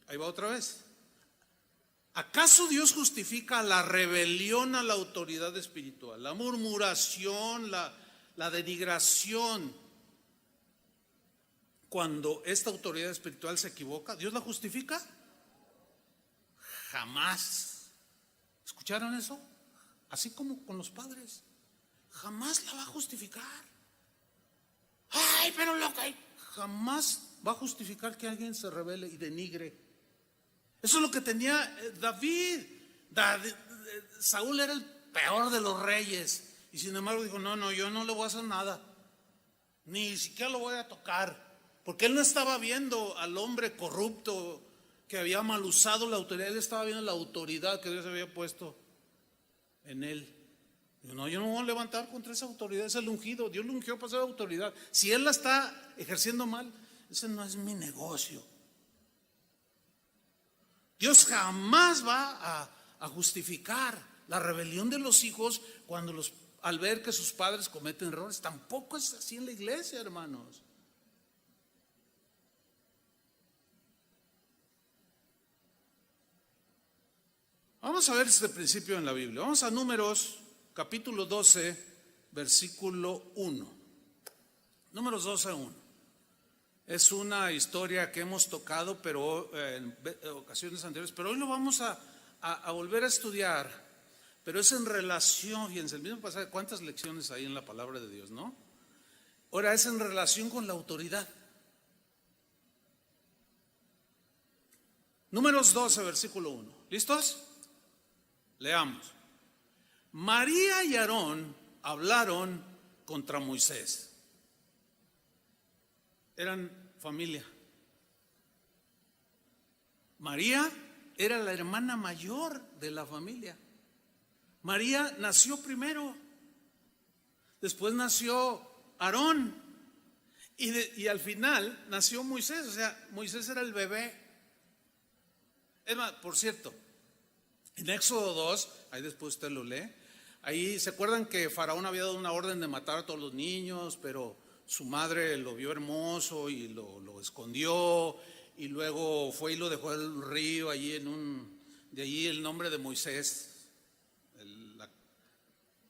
Ahí va otra vez. ¿Acaso Dios justifica la rebelión a la autoridad espiritual, la murmuración, la denigración, cuando esta autoridad espiritual se equivoca? ¿Dios la justifica? Jamás. ¿Escucharon eso? Así como con los padres, jamás la va a justificar. Ay, pero lo que jamás va a justificar que alguien se rebele y denigre. Eso es lo que tenía David. Saúl era el peor de los reyes, y sin embargo dijo: no, yo no le voy a hacer nada, ni siquiera lo voy a tocar, porque él no estaba viendo al hombre corrupto que había mal usado la autoridad, él estaba viendo la autoridad que Dios había puesto en él. Dijo: no, yo no me voy a levantar contra esa autoridad, es el ungido, Dios lo ungió para ser autoridad. Si él la está ejerciendo mal, ese no es mi negocio. Dios jamás va a justificar la rebelión de los hijos al ver que sus padres cometen errores. Tampoco es así en la iglesia, hermanos. Vamos a ver este principio en la Biblia. Vamos a Números, capítulo 12, versículo 1. Números 12:1. Es una historia que hemos tocado pero en ocasiones anteriores, pero hoy lo vamos a volver a estudiar. Pero es en relación, fíjense, el mismo pasaje, ¿cuántas lecciones hay en la palabra de Dios, no? Ahora es en relación con la autoridad. Números 12, versículo 1. ¿Listos? Leamos. María y Aarón hablaron contra Moisés. Eran familia. María era la hermana mayor de la familia. María nació primero. Después nació Aarón. Y al final nació Moisés. O sea, Moisés era el bebé. Es más, por cierto, en Éxodo 2, ahí después usted lo lee, ahí se acuerdan que Faraón había dado una orden de matar a todos los niños, pero su madre lo vio hermoso y lo escondió, y luego fue y lo dejó en el río, allí de allí el nombre de Moisés,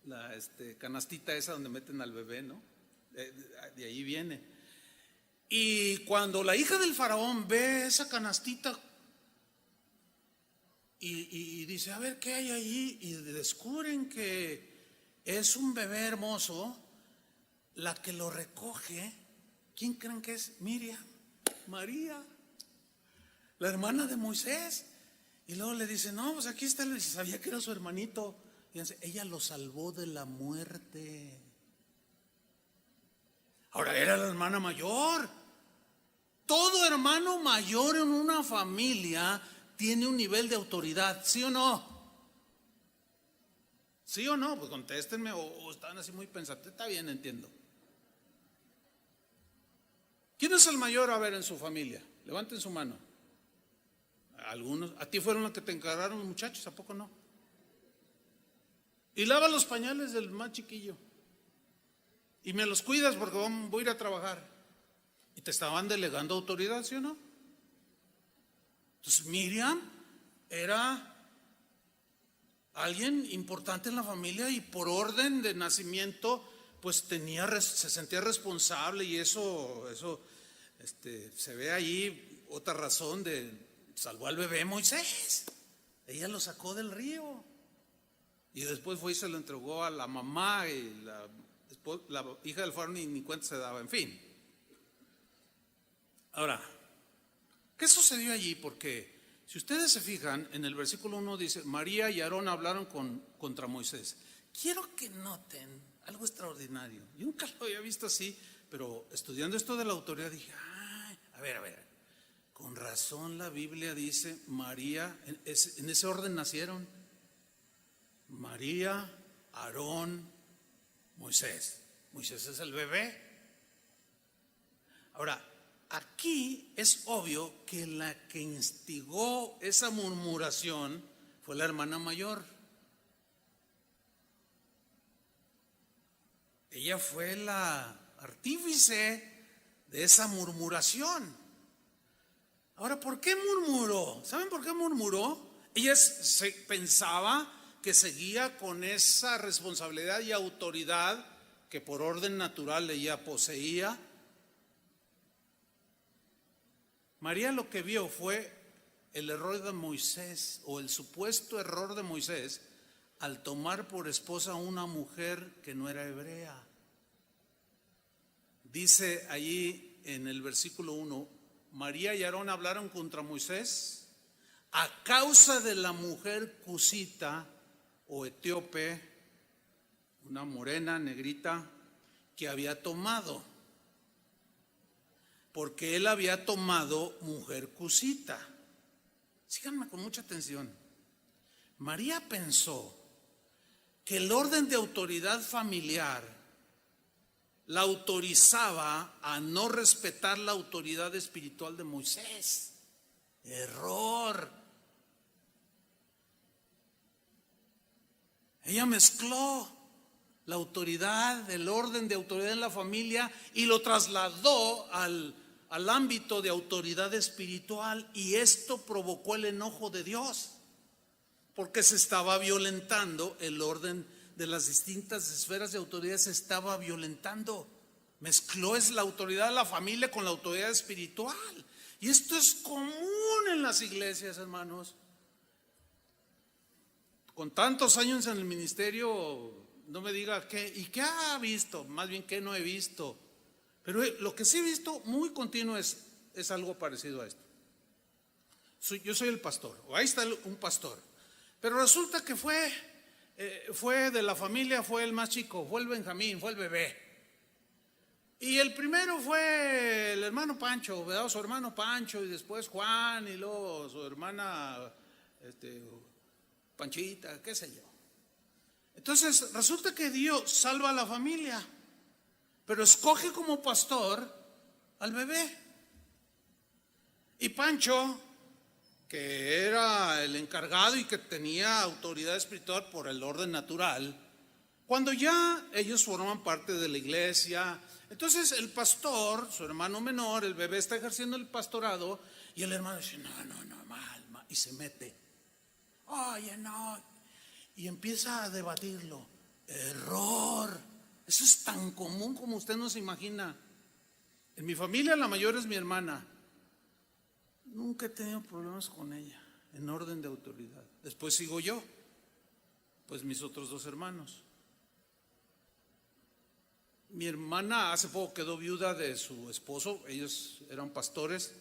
la canastita esa donde meten al bebé, ¿no? De ahí viene. Y cuando la hija del Faraón ve esa canastita, y dice, a ver qué hay ahí, y descubren que es un bebé hermoso, la que lo recoge, ¿quién creen que es? Miriam, María, la hermana de Moisés. Y luego le dice, no, pues aquí está, sabía que era su hermanito. Fíjense, ella lo salvó de la muerte. Ahora era la hermana mayor. Todo hermano mayor en una familia tiene un nivel de autoridad, ¿sí o no? ¿Sí o no? Pues contéstenme, o están así muy pensativos. Está bien, entiendo. ¿Quién es el mayor, a ver, en su familia? Levanten su mano. Algunos, a ti fueron los que te encargaron los muchachos, ¿a poco no? Y lava los pañales del más chiquillo. Y me los cuidas porque voy a ir a trabajar. Y te estaban delegando autoridad, ¿sí o no? Entonces Miriam era alguien importante en la familia y por orden de nacimiento pues se sentía responsable, y eso se ve ahí otra razón de salvó al bebé Moisés. Ella lo sacó del río y después fue y se lo entregó a la mamá, y la hija del faraón ni cuenta se daba, en fin. Ahora, ¿qué sucedió allí? Porque si ustedes se fijan, en el versículo 1 dice, María y Aarón hablaron contra Moisés. Quiero que noten algo extraordinario. Yo nunca lo había visto así, pero estudiando esto de la autoridad dije, ay, a ver, con razón la Biblia dice María, en ese orden nacieron María, Aarón, Moisés. Moisés es el bebé. Ahora, aquí es obvio que la que instigó esa murmuración fue la hermana mayor. Ella fue la artífice de esa murmuración. Ahora, ¿por qué murmuró? ¿Saben por qué murmuró? Ella pensaba que seguía con esa responsabilidad y autoridad que por orden natural ella poseía. María lo que vio fue el error de Moisés, o el supuesto error de Moisés, al tomar por esposa a una mujer que no era hebrea. Dice allí en el versículo 1, María y Aarón hablaron contra Moisés a causa de la mujer cusita o etíope, una morena negrita, que había tomado, porque él había tomado mujer cusita. Síganme con mucha atención. María pensó que el orden de autoridad familiar la autorizaba a no respetar la autoridad espiritual de Moisés. Error. Ella mezcló la autoridad, el orden de autoridad en la familia y lo trasladó al ámbito de autoridad espiritual, y esto provocó el enojo de Dios, porque se estaba violentando el orden de las distintas esferas de autoridad, se estaba violentando. Mezcló la autoridad de la familia con la autoridad espiritual, y esto es común en las iglesias, hermanos. Con tantos años en el ministerio, no me diga qué y qué ha visto, más bien qué no he visto. Pero lo que sí he visto muy continuo es algo parecido a esto. Yo soy el pastor, o ahí está un pastor, pero resulta que fue de la familia, fue el más chico, fue el Benjamín, fue el bebé. Y el primero fue el hermano Pancho, ¿verdad? Su hermano Pancho, y después Juan, y luego su hermana Panchita, qué sé yo. Entonces resulta que Dios salva a la familia, pero escoge como pastor al bebé. Y Pancho, que era el encargado y que tenía autoridad espiritual por el orden natural, cuando ya ellos forman parte de la iglesia, entonces el pastor, su hermano menor, el bebé está ejerciendo el pastorado, y el hermano dice, no, mal, y se mete. Oye, no. Y empieza a debatirlo. Error. Eso es tan común como usted no se imagina. En mi familia la mayor es mi hermana. Nunca he tenido problemas con ella en orden de autoridad. Después sigo yo, pues mis otros dos hermanos. Mi hermana hace poco quedó viuda de su esposo, ellos eran pastores.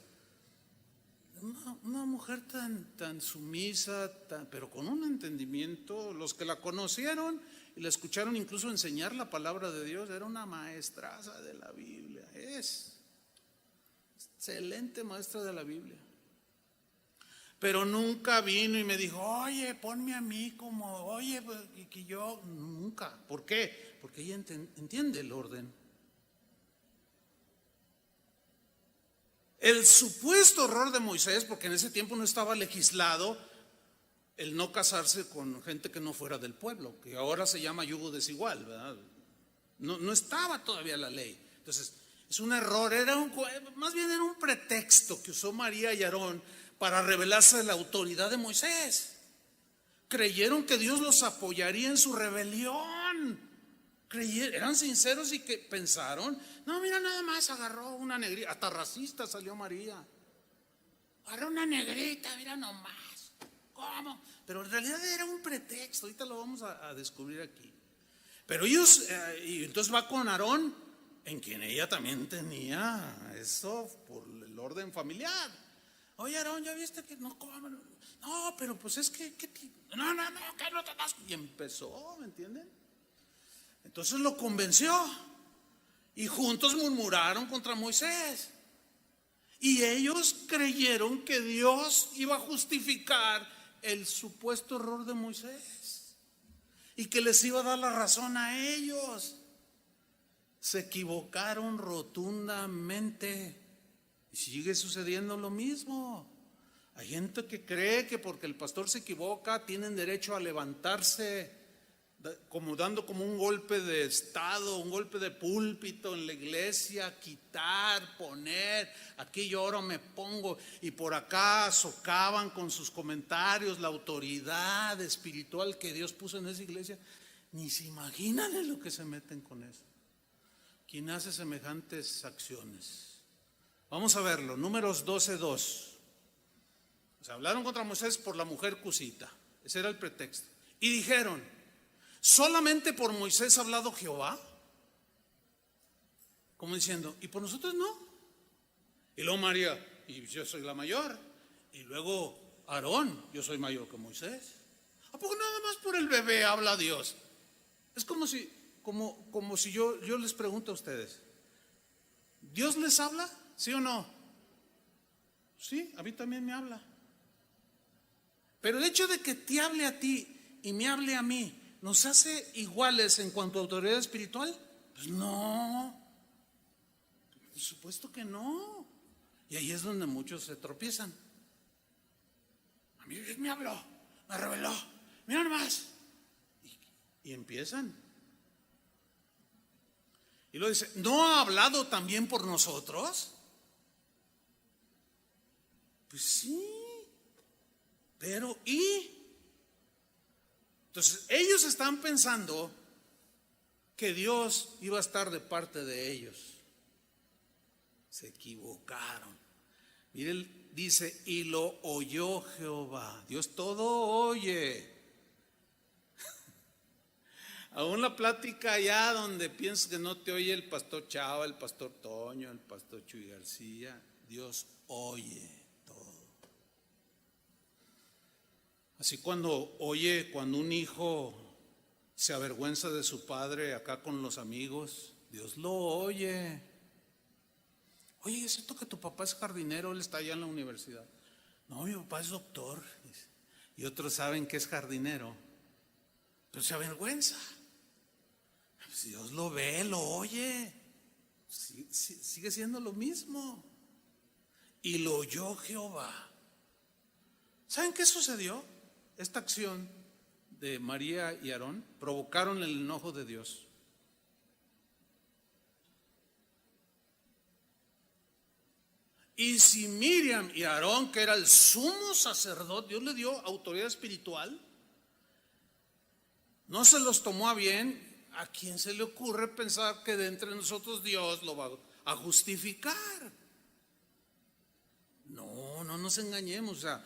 Una mujer tan sumisa, pero con un entendimiento. Los que la conocieron y la escucharon incluso enseñar la palabra de Dios, era una maestraza de la Biblia. Es excelente maestra de la Biblia. Pero nunca vino y me dijo, oye, ponme a mí como, oye, y que yo, nunca. ¿Por qué? Porque ella entiende el orden. El supuesto error de Moisés, porque en ese tiempo no estaba legislado el no casarse con gente que no fuera del pueblo, que ahora se llama yugo desigual, ¿verdad? No estaba todavía la ley. Entonces, es un error, más bien era un pretexto que usó María y Aarón para revelarse de la autoridad de Moisés. Creyeron que Dios los apoyaría en su rebelión. Eran sinceros y que pensaron, no, mira, nada más agarró una negrita, hasta racista salió María. Agarró una negrita, mira nomás. ¿Cómo? Pero en realidad era un pretexto, ahorita lo vamos a descubrir aquí. Pero ellos, y entonces va con Aarón, en quien ella también tenía eso por el orden familiar. Oye, Aarón, ¿ya viste que no comen? No, pero pues es que no, que no te das. Y empezó, ¿me entienden? Entonces lo convenció y juntos murmuraron contra Moisés. Y ellos creyeron que Dios iba a justificar el supuesto error de Moisés y que les iba a dar la razón a ellos. Se equivocaron rotundamente y sigue sucediendo lo mismo. Hay gente que cree que porque el pastor se equivoca tienen derecho a levantarse dando como un golpe de estado, un golpe de púlpito en la iglesia, quitar, poner, aquí yo ahora me pongo, y por acá socavan con sus comentarios la autoridad espiritual que Dios puso en esa iglesia. Ni se imaginan en lo que se meten con eso. ¿Quién hace semejantes acciones? Vamos a verlo, Números 12:2. O sea, hablaron contra Moisés por la mujer cusita, ese era el pretexto. Y dijeron, ¿solamente por Moisés ha hablado Jehová? Como diciendo, ¿y por nosotros no? Y luego María, y yo soy la mayor. Y luego Aarón, yo soy mayor que Moisés. ¿A poco nada más por el bebé habla Dios? Es como si yo les pregunto a ustedes, ¿Dios les habla? ¿Sí o no? Sí, a mí también me habla. Pero el hecho de que te hable a ti y me hable a mí, ¿nos hace iguales en cuanto a autoridad espiritual? Pues no, por supuesto que no. Y ahí es donde muchos se tropiezan. A mí Dios me habló, me reveló, mira nomás. empiezan. Y luego dice, ¿no ha hablado también por nosotros? Pues sí, pero ¿y? Entonces ellos están pensando que Dios iba a estar de parte de ellos. Se equivocaron. Miren, dice, y lo oyó Jehová. Dios todo oye. Aún la plática allá donde piensas que no te oye el pastor Chava, el pastor Toño, el pastor Chuy García, Dios oye todo. Así cuando un hijo se avergüenza de su padre acá con los amigos, Dios lo oye. Oye, ¿es cierto que tu papá es jardinero? Él está allá en la universidad. No, mi papá es doctor. Y otros saben que es jardinero, pero se avergüenza. Pues Dios lo ve, lo oye. Sigue siendo lo mismo. Y lo oyó Jehová. ¿Saben qué sucedió? Esta acción de María y Aarón provocaron el enojo de Dios. Y si Miriam y Aarón, que era el sumo sacerdote, Dios le dio autoridad espiritual, no se los tomó a bien, ¿a quién se le ocurre pensar que de entre nosotros Dios lo va a justificar? No nos engañemos. O sea,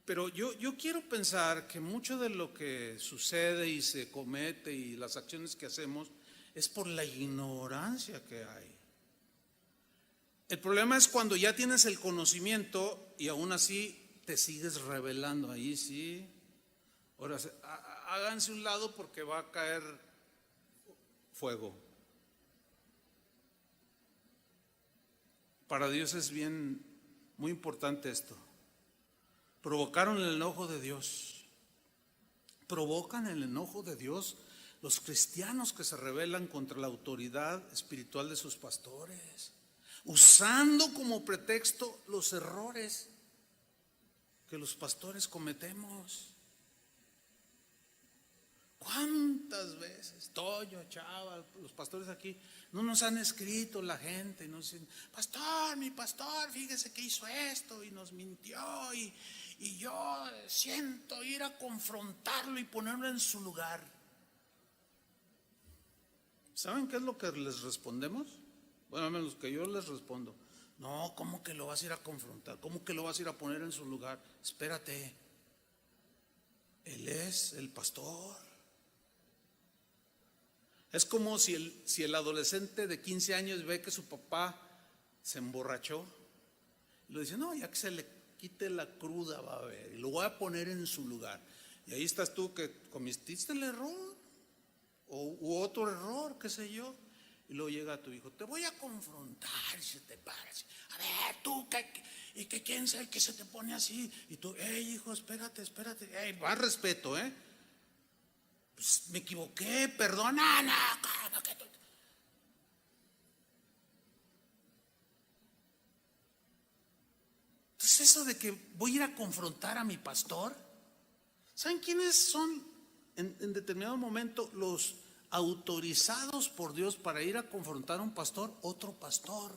pero yo quiero pensar que mucho de lo que sucede y se comete y las acciones que hacemos es por la ignorancia que hay. El problema es cuando ya tienes el conocimiento y aún así te sigues rebelando. Ahí sí. Ahora, háganse un lado porque va a caer fuego. Para Dios es muy importante esto. Provocaron el enojo de Dios. Provocan el enojo de Dios los cristianos que se rebelan contra la autoridad espiritual de sus pastores, usando como pretexto los errores que los pastores cometemos. ¿Cuántas veces Toño, Chava, los pastores aquí no nos han escrito la gente y nos dicen, pastor, mi pastor, fíjese que hizo esto y nos mintió y yo siento ir a confrontarlo y ponerlo en su lugar? ¿Saben qué es lo que les respondemos? Bueno, a menos que yo les respondo, no, ¿cómo que lo vas a ir a confrontar? ¿Cómo que lo vas a ir a poner en su lugar? Espérate, él es el pastor. Es como si el adolescente de 15 años ve que su papá se emborrachó y le dice, no, ya que se le quite la cruda va a ver, y lo voy a poner en su lugar. Y ahí estás tú que cometiste el error u otro error, qué sé yo. Y luego llega tu hijo, te voy a confrontar, y se te para así, a ver, tú, y que quién sabe que se te pone así, y tú, hijo, espérate, más respeto, pues me equivoqué, perdona, no, ¿cómo que tú? Entonces eso de que voy a ir a confrontar a mi pastor, ¿saben quiénes son en determinado momento los autorizados por Dios para ir a confrontar a un pastor? Otro pastor.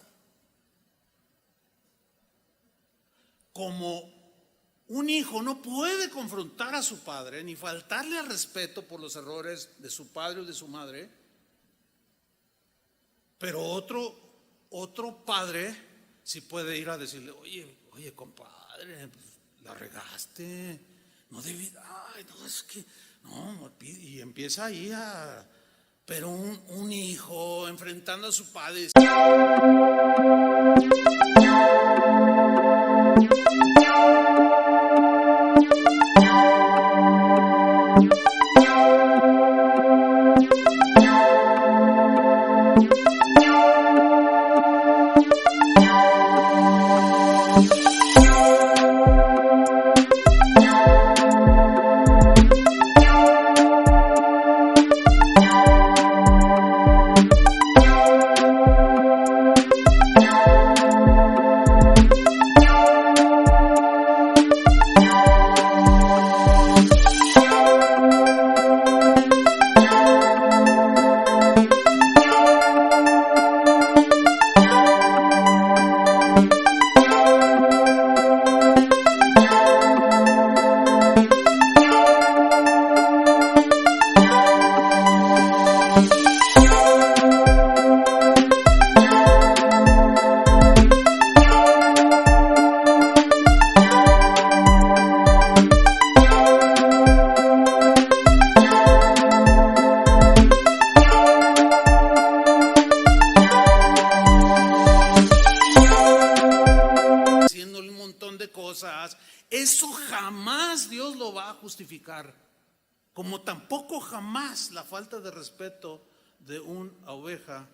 Como un hijo no puede confrontar a su padre ni faltarle al respeto por los errores de su padre o de su madre, pero otro padre sí puede ir a decirle, oye compadre, pues, la regaste, no debí, no, es que no, y empieza ahí pero un hijo enfrentando a su padre. justificar, como tampoco jamás la falta de respeto de una oveja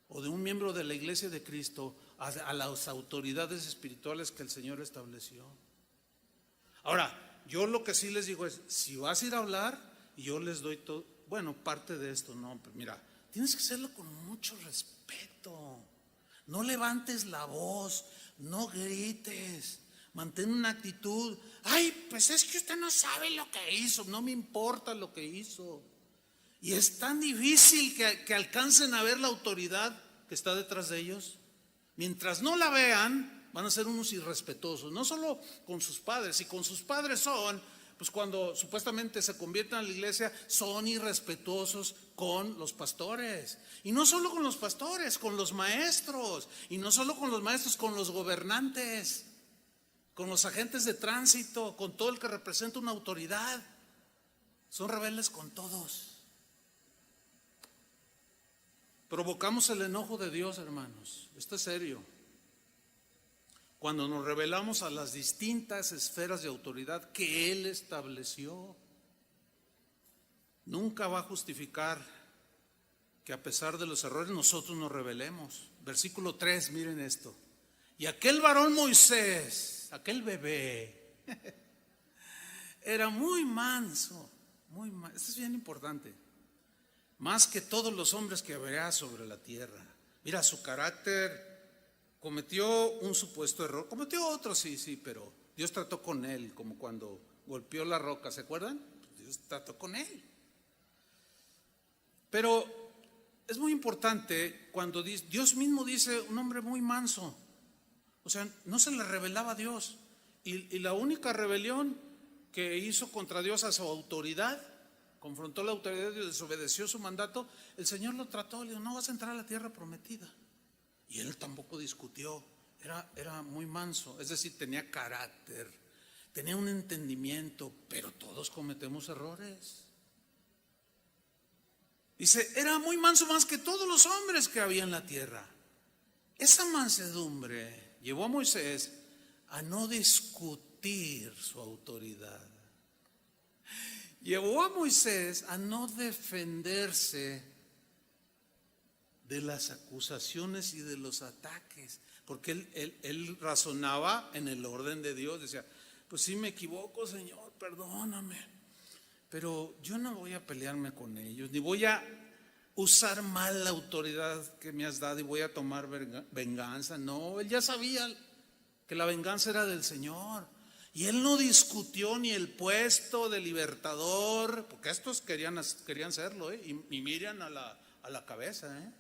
o de un miembro de la iglesia de Cristo a las autoridades espirituales que el Señor estableció. Ahora, yo lo que sí les digo es, si vas a ir a hablar, y yo les doy todo, bueno, parte de esto, no, pero mira, tienes que hacerlo con mucho respeto. No levantes la voz, no grites, mantén una actitud. Ay, pues es que usted no sabe lo que hizo, no me importa lo que hizo. Y es tan difícil que alcancen a ver la autoridad que está detrás de ellos. Mientras no la vean, van a ser unos irrespetuosos, no solo con sus padres. Y con sus padres son, pues cuando supuestamente se convierten a la iglesia, son irrespetuosos con los pastores. Y no solo con los pastores, con los maestros. Y no solo con los maestros, con los gobernantes, con los agentes de tránsito, con todo el que representa una autoridad. Son rebeldes con todos. Provocamos el enojo de Dios, hermanos. Esto es serio. Cuando nos rebelamos a las distintas esferas de autoridad que Él estableció, nunca va a justificar que a pesar de los errores nosotros nos rebelemos. Versículo 3, miren esto. Y aquel varón Moisés, aquel bebé, era muy manso, muy manso. Esto es bien importante. Más que todos los hombres que habrá sobre la tierra. Mira, su carácter. Cometió un supuesto error, cometió otro, sí, pero Dios trató con él, como cuando golpeó la roca, ¿se acuerdan? Dios trató con él. Pero es muy importante cuando Dios mismo dice un hombre muy manso, o sea, no se le rebelaba a Dios, y la única rebelión que hizo contra Dios a su autoridad, confrontó la autoridad y desobedeció su mandato, el Señor lo trató, le dijo, no vas a entrar a la tierra prometida. Y él tampoco discutió, era muy manso, es decir, tenía carácter, tenía un entendimiento, pero todos cometemos errores. Dice, era muy manso más que todos los hombres que había en la tierra. Esa mansedumbre llevó a Moisés a no discutir su autoridad. Llevó a Moisés a no defenderse de las acusaciones y de los ataques, porque él razonaba en el orden de Dios, decía, pues sí me equivoco, Señor, perdóname, pero yo no voy a pelearme con ellos, ni voy a usar mal la autoridad que me has dado y voy a tomar venganza. No, él ya sabía que la venganza era del Señor, y él no discutió ni el puesto de libertador, porque estos querían serlo, y Miriam a la cabeza,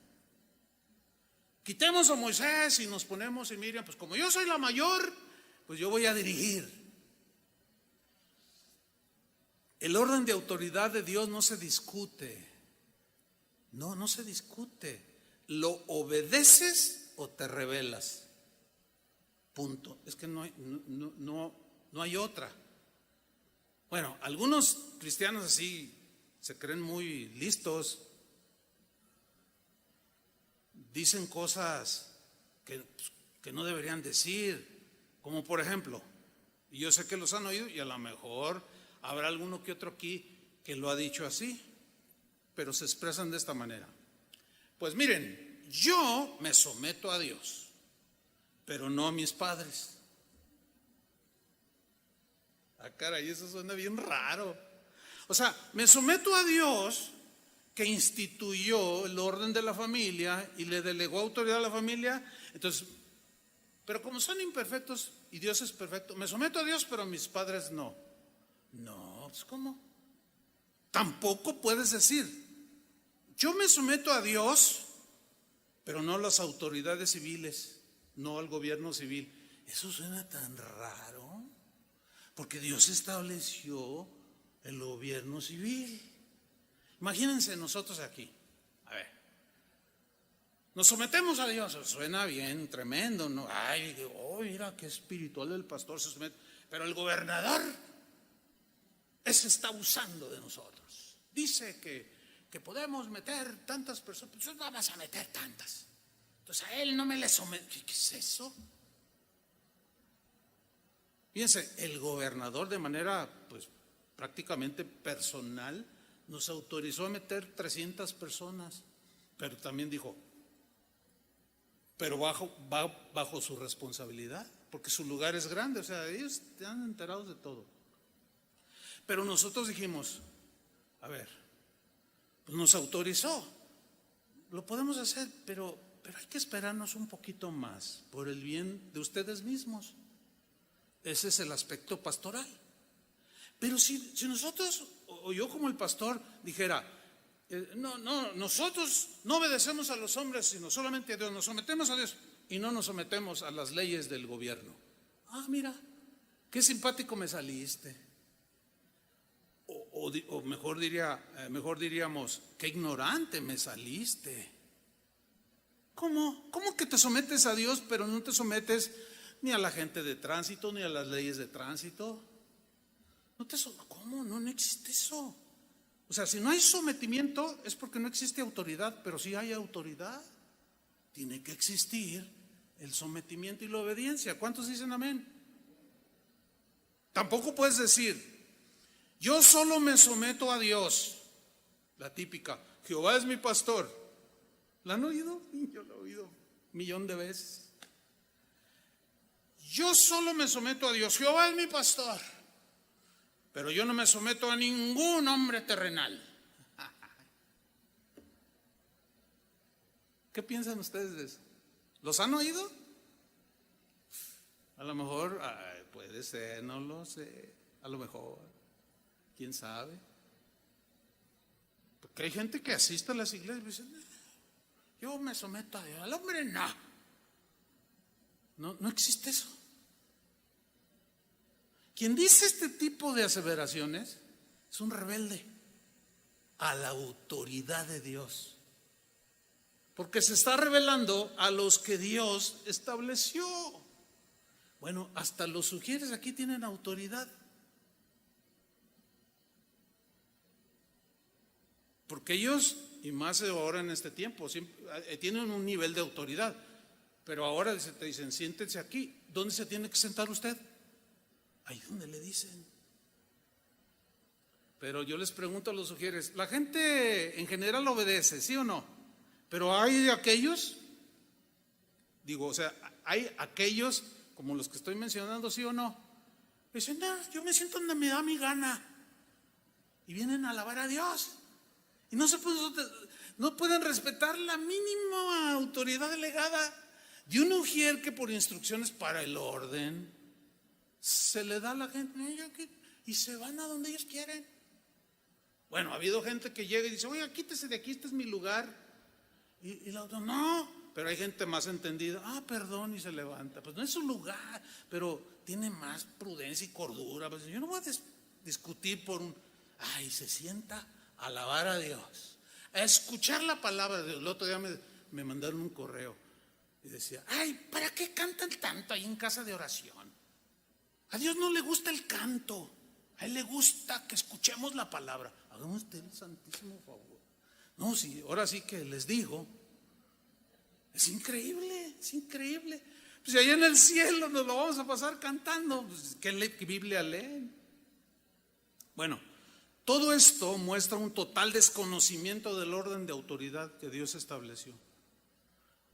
Quitemos a Moisés y nos ponemos, y Miriam, pues como yo soy la mayor, pues yo voy a dirigir. El orden de autoridad de Dios no se discute. No se discute. Lo obedeces o te rebelas. Punto. Es que no hay otra. Bueno, algunos cristianos así se creen muy listos. Dicen cosas que no deberían decir, como por ejemplo, y yo sé que los han oído y a lo mejor habrá alguno que otro aquí que lo ha dicho así, pero se expresan de esta manera. Pues miren, yo me someto a Dios, pero no a mis padres. Ah, caray, eso suena bien raro. O sea, me someto a Dios, que instituyó el orden de la familia y le delegó autoridad a la familia. Entonces, pero como son imperfectos y Dios es perfecto, me someto a Dios, pero a mis padres no. No, pues ¿cómo? Tampoco puedes decir, yo me someto a Dios, pero no a las autoridades civiles, no al gobierno civil. Eso suena tan raro, porque Dios estableció el gobierno civil. Imagínense nosotros aquí, a ver, nos sometemos a Dios, suena bien, tremendo, ¿no? Ay, mira qué espiritual el pastor se somete, pero el gobernador, ese está abusando de nosotros. Dice que podemos meter tantas personas, pues no vas a meter tantas. Entonces a él no me le someto. ¿Qué es eso? Fíjense, el gobernador de manera, pues, prácticamente personal, nos autorizó a meter 300 personas, pero también dijo, pero va bajo su responsabilidad, porque su lugar es grande, o sea, ellos están enterados de todo. Pero nosotros dijimos, a ver, pues nos autorizó, lo podemos hacer, pero hay que esperarnos un poquito más por el bien de ustedes mismos. Ese es el aspecto pastoral. Pero si nosotros, o yo como el pastor, dijera, nosotros no obedecemos a los hombres, sino solamente a Dios, nos sometemos a Dios y no nos sometemos a las leyes del gobierno. Ah, mira, qué simpático me saliste. O mejor diríamos, qué ignorante me saliste. ¿Cómo que te sometes a Dios, pero no te sometes ni a la gente de tránsito, ni a las leyes de tránsito? ¿Cómo? No existe eso. O sea, si no hay sometimiento es porque no existe autoridad, pero si hay autoridad, tiene que existir el sometimiento y la obediencia. ¿Cuántos dicen amén? Tampoco puedes decir, yo solo me someto a Dios. La típica, Jehová es mi pastor. ¿La han oído? Yo la he oído 1,000,000 de veces. Yo solo me someto a Dios, Jehová es mi pastor, pero yo no me someto a ningún hombre terrenal. ¿Qué piensan ustedes de eso? ¿Los han oído? A lo mejor, puede ser, no lo sé, a lo mejor, quién sabe. Porque hay gente que asiste a las iglesias y dice, yo me someto a Dios, al hombre no existe eso. Quien dice este tipo de aseveraciones es un rebelde a la autoridad de Dios, porque se está rebelando a los que Dios estableció. Bueno, hasta los sugieres aquí tienen autoridad, porque ellos, y más ahora en este tiempo, tienen un nivel de autoridad, pero ahora te dicen, siéntese aquí. ¿Dónde se tiene que sentar usted? Ahí donde le dicen. Pero yo les pregunto a los sugieres, la gente en general obedece, ¿sí o no? Pero hay aquellos, hay aquellos como los que estoy mencionando, ¿sí o no? Dicen, no, yo me siento donde me da mi gana. Y vienen a alabar a Dios. Y no pueden respetar la mínima autoridad delegada de un ujier que por instrucciones para el orden se le da a la gente y se van a donde ellos quieren. Bueno, ha habido gente que llega y dice, oiga, quítese de aquí, este es mi lugar. Y la otra, no, pero hay gente más entendida, perdón, y se levanta. Pues no es su lugar, pero tiene más prudencia y cordura. Pues yo no voy a discutir por se sienta a alabar a Dios, a escuchar la palabra de Dios. El otro día me mandaron un correo y decía, ¿para qué cantan tanto ahí en casa de oración? A Dios no le gusta el canto, a Él le gusta que escuchemos la palabra. Hagamos usted el santísimo favor. No, sí, ahora sí que les digo, es increíble, es increíble. Pues allá en el cielo nos lo vamos a pasar cantando. Pues, ¿qué Biblia leen? Bueno, todo esto muestra un total desconocimiento del orden de autoridad que Dios estableció.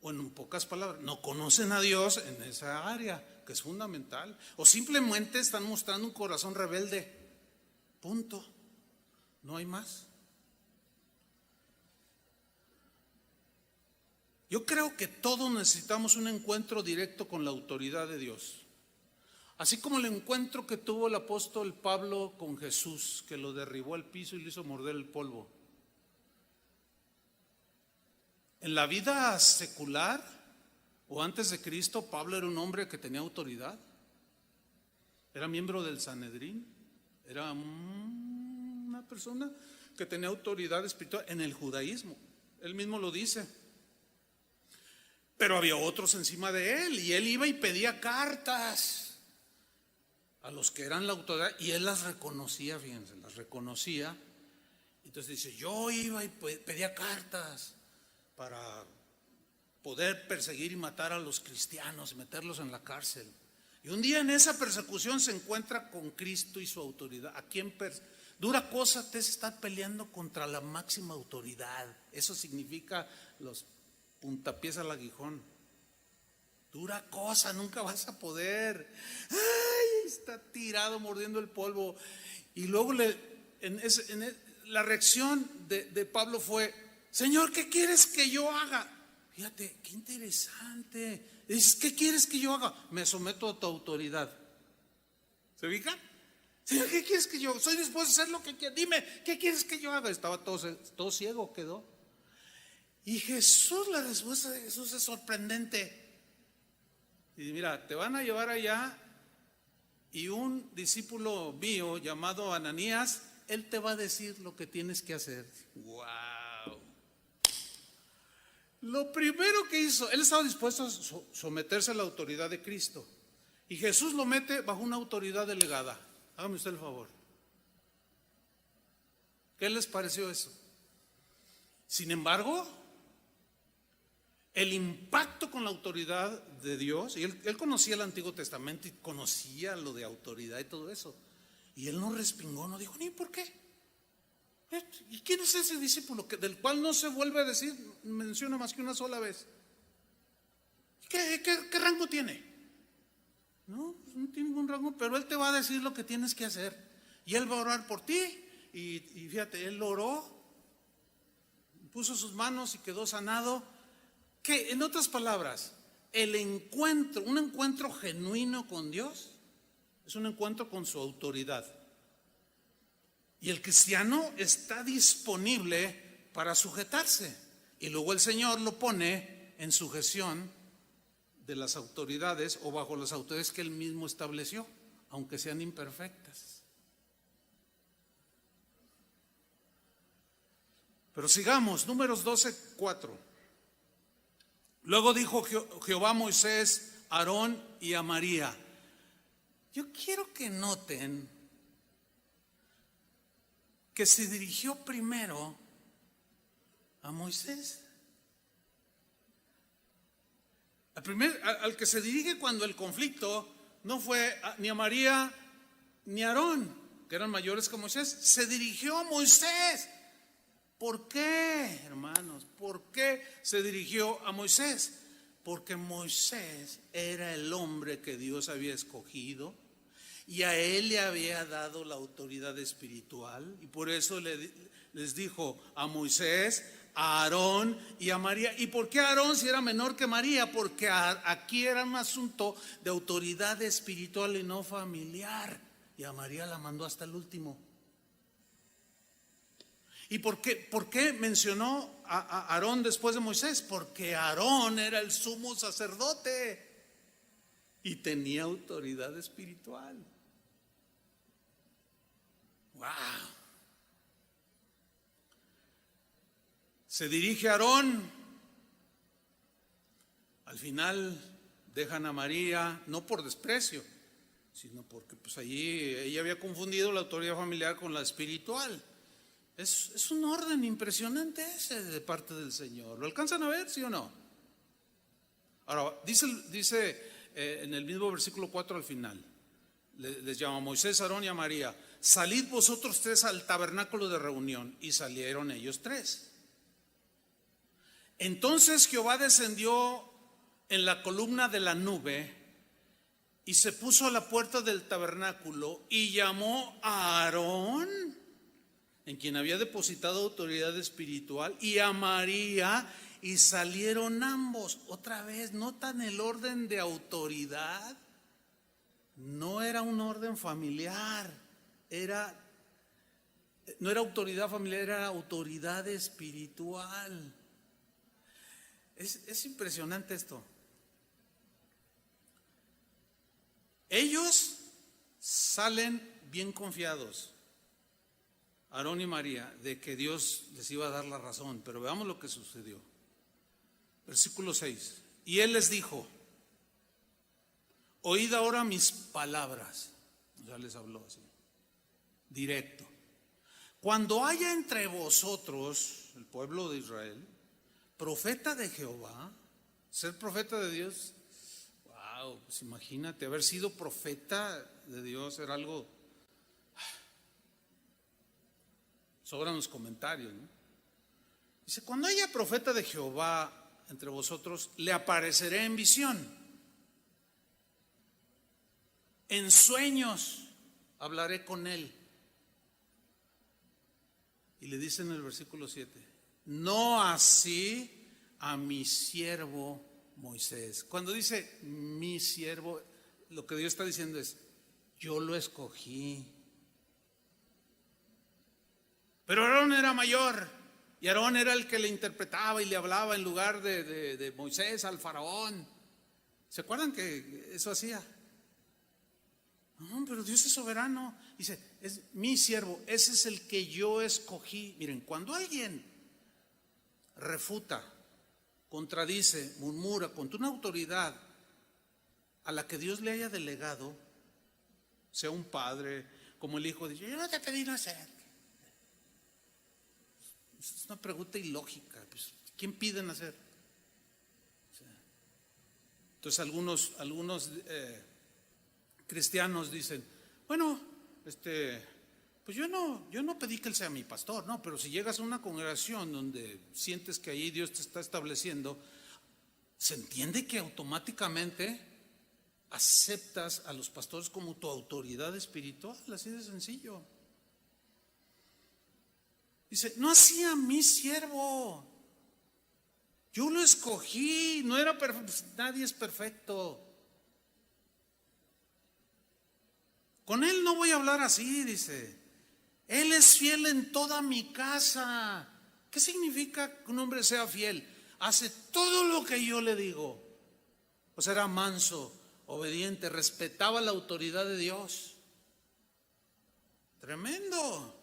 O en pocas palabras, no conocen a Dios en esa área, que es fundamental. O simplemente están mostrando un corazón rebelde. Punto. No hay más. Yo creo que todos necesitamos un encuentro directo con la autoridad de Dios. Así como el encuentro que tuvo el apóstol Pablo con Jesús, que lo derribó al piso y le hizo morder el polvo. En la vida secular o antes de Cristo, Pablo era un hombre que tenía autoridad. Era miembro del Sanedrín. Era una persona que tenía autoridad espiritual en el judaísmo. Él mismo lo dice. Pero había otros encima de él y él iba y pedía cartas a los que eran la autoridad y él las reconocía, fíjense, las reconocía. Entonces dice, yo iba y pedía cartas para poder perseguir y matar a los cristianos, meterlos en la cárcel. Y un día en esa persecución se encuentra con Cristo y su autoridad. ¿A quién Dura cosa te es estar peleando contra la máxima autoridad. Eso significa los puntapiés al aguijón. Dura cosa, nunca vas a poder. Ay, está tirado mordiendo el polvo. Y luego la reacción de Pablo fue: Señor, ¿qué quieres que yo haga? Fíjate, qué interesante. Dices, ¿qué quieres que yo haga? Me someto a tu autoridad. ¿Se ubica? Señor, ¿qué quieres que yo haga? Soy dispuesto a hacer lo que quieras. Dime, ¿qué quieres que yo haga? Estaba todo ciego, quedó. Y Jesús, la respuesta de Jesús es sorprendente. Y mira, te van a llevar allá y un discípulo mío llamado Ananías, él te va a decir lo que tienes que hacer. ¡Wow! Lo primero que hizo, él estaba dispuesto a someterse a la autoridad de Cristo. Y Jesús lo mete bajo una autoridad delegada. Hágame usted el favor. ¿Qué les pareció eso? Sin embargo, el impacto con la autoridad de Dios, y él conocía el Antiguo Testamento y conocía lo de autoridad y todo eso, y él no respingó, no dijo ni por qué. ¿Y quién es ese discípulo del cual no se vuelve a decir, menciona más que una sola vez? ¿Qué rango tiene? No tiene ningún rango, pero él te va a decir lo que tienes que hacer, y él va a orar por ti. Y fíjate, él oró, puso sus manos y quedó sanado. Que en otras palabras, un encuentro genuino con Dios es un encuentro con su autoridad. Y el cristiano está disponible para sujetarse. Y luego el Señor lo pone en sujeción de las autoridades o bajo las autoridades que Él mismo estableció, aunque sean imperfectas. Pero sigamos, Números 12:4. Luego dijo Jehová a Moisés, a Aarón y a María. Yo quiero que noten que se dirigió primero a Moisés. Al que se dirige cuando el conflicto no fue ni a María ni a Aarón, que eran mayores que Moisés, se dirigió a Moisés. ¿Por qué, hermanos? ¿Por qué se dirigió a Moisés? Porque Moisés era el hombre que Dios había escogido y a él le había dado la autoridad espiritual, y por eso les dijo a Moisés, a Aarón y a María. ¿Y por qué Aarón si era menor que María? Porque aquí era un asunto de autoridad espiritual y no familiar, y a María la mandó hasta el último. ¿Y por qué mencionó a Aarón después de Moisés? Porque Aarón era el sumo sacerdote y tenía autoridad espiritual. ¡Wow! Se dirige a Aarón. Al final dejan a María, no por desprecio, sino porque pues allí ella había confundido la autoridad familiar con la espiritual. Es un orden impresionante ese de parte del Señor. ¿Lo alcanzan a ver, sí o no? Ahora, dice en el mismo versículo 4 al final, les llama a Moisés, a Aarón y a María: salid vosotros tres al tabernáculo de reunión. Y salieron ellos tres. Entonces Jehová descendió en la columna de la nube y se puso a la puerta del tabernáculo y llamó a Aarón, en quien había depositado autoridad espiritual, y a María, y salieron ambos. Otra vez, ¿notan el orden de autoridad? No era un orden familiar, no era autoridad familiar, era autoridad espiritual. Es impresionante esto. Ellos salen bien confiados, Aarón y María, de que Dios les iba a dar la razón. Pero veamos lo que sucedió. Versículo 6. Y él les dijo: oíd ahora mis palabras. Ya les habló así, directo. Cuando haya entre vosotros, el pueblo de Israel, profeta de Jehová, ser profeta de Dios, wow, pues imagínate, haber sido profeta de Dios era algo Sobran los comentarios, ¿no? Dice, cuando haya profeta de Jehová entre vosotros, le apareceré en visión. En sueños hablaré con él. Y le dice en el versículo 7, no así a mi siervo Moisés. Cuando dice mi siervo, lo que Dios está diciendo es, yo lo escogí. Pero Aarón era mayor, y Aarón era el que le interpretaba y le hablaba en lugar de Moisés al faraón. ¿Se acuerdan que eso hacía? No, pero Dios es soberano. Dice, es mi siervo, ese es el que yo escogí. Miren, cuando alguien refuta, contradice, murmura contra una autoridad a la que Dios le haya delegado, sea un padre, como el hijo, dice, yo no te pedí nacer. Es una pregunta ilógica. Pues, ¿quién pide nacer? Entonces algunos cristianos dicen, bueno, pues yo no pedí que él sea mi pastor, no, pero si llegas a una congregación donde sientes que ahí Dios te está estableciendo, se entiende que automáticamente aceptas a los pastores como tu autoridad espiritual, así de sencillo. Dice, no hacía mi siervo, yo lo escogí, no era perfecto, nadie es perfecto. Con él no voy a hablar así, dice. Él es fiel en toda mi casa. ¿Qué significa que un hombre sea fiel? Hace todo lo que yo le digo. O sea, era manso, obediente, respetaba la autoridad de Dios. Tremendo.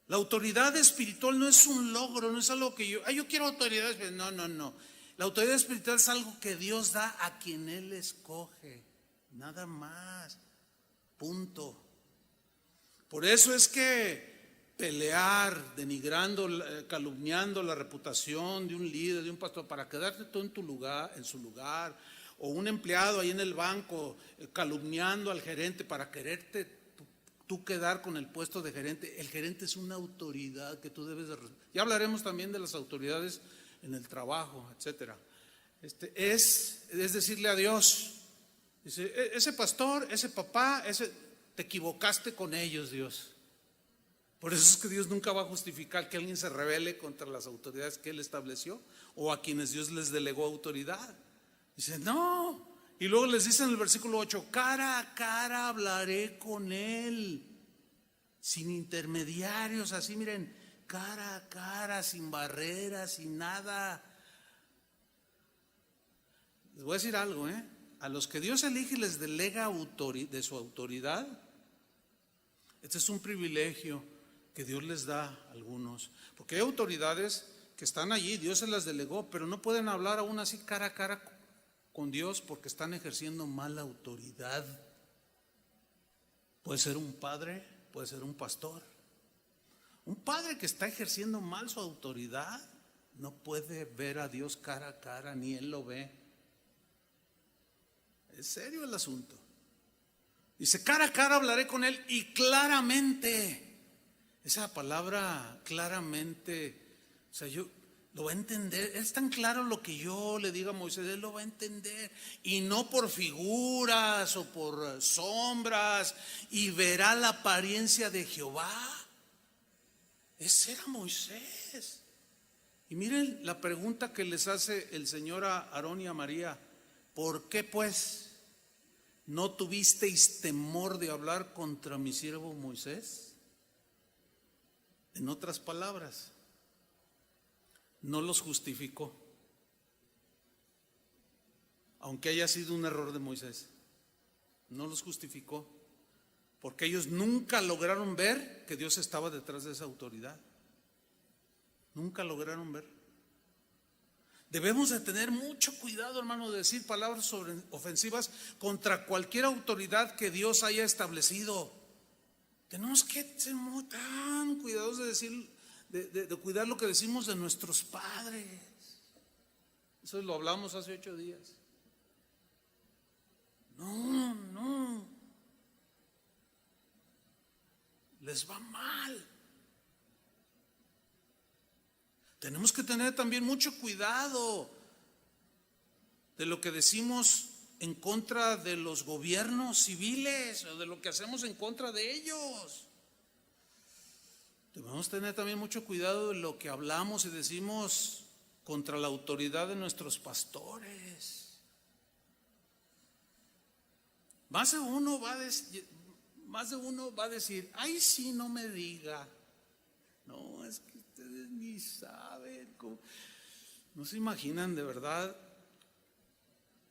La autoridad espiritual no es un logro, no es algo que yo quiero autoridad espiritual. No. La autoridad espiritual es algo que Dios da a quien Él escoge. Nada más. Punto. Por eso es que pelear, denigrando, calumniando la reputación de un líder, de un pastor, para quedarte tú en tu lugar, en su lugar, o un empleado ahí en el banco calumniando al gerente para quererte tú quedar con el puesto de gerente. El gerente es una autoridad que tú debes de respetar. Ya hablaremos también de las autoridades en el trabajo, etcétera. Es decirle a Dios, dice, ese pastor, ese papá, te equivocaste con ellos, Dios. Por eso es que Dios nunca va a justificar que alguien se rebele contra las autoridades que Él estableció o a quienes Dios les delegó autoridad. Dice, no. Y luego les dice en el versículo 8, cara a cara hablaré con él, sin intermediarios, así miren, cara a cara, sin barreras, sin nada. Les voy a decir algo, a los que Dios elige y les delega de su autoridad, este es un privilegio que Dios les da a algunos, porque hay autoridades que están allí, Dios se las delegó, pero no pueden hablar aún así cara a cara con Dios porque están ejerciendo mala autoridad. Puede ser un padre, puede ser un pastor. Un padre que está ejerciendo mal su autoridad no puede ver a Dios cara a cara, ni él lo ve. Es serio el asunto. Dice, cara a cara hablaré con él y claramente. Esa palabra claramente, o sea, lo va a entender. Es tan claro lo que yo le diga a Moisés, él lo va a entender. Y no por figuras o por sombras. Y verá la apariencia de Jehová. Ese era Moisés. Y miren la pregunta que les hace el Señor a Aarón y a María. ¿Por qué pues no tuvisteis temor de hablar contra mi siervo Moisés? En otras palabras, no los justificó, aunque haya sido un error de Moisés. No los justificó, porque ellos nunca lograron ver que Dios estaba detrás de esa autoridad. Nunca lograron ver. Debemos de tener mucho cuidado, hermano, de decir palabras ofensivas contra cualquier autoridad que Dios haya establecido. Tenemos que ser muy tan cuidadosos de decir, de cuidar lo que decimos de nuestros padres. Eso lo hablamos hace 8 días. No, les va mal. Tenemos que tener también mucho cuidado de lo que decimos en contra de los gobiernos civiles o de lo que hacemos en contra de ellos. Debemos tener también mucho cuidado de lo que hablamos y decimos contra la autoridad de nuestros pastores. Más de uno va a decir, ay, sí, no me diga. No, es que ustedes ni saben cómo. No se imaginan de verdad.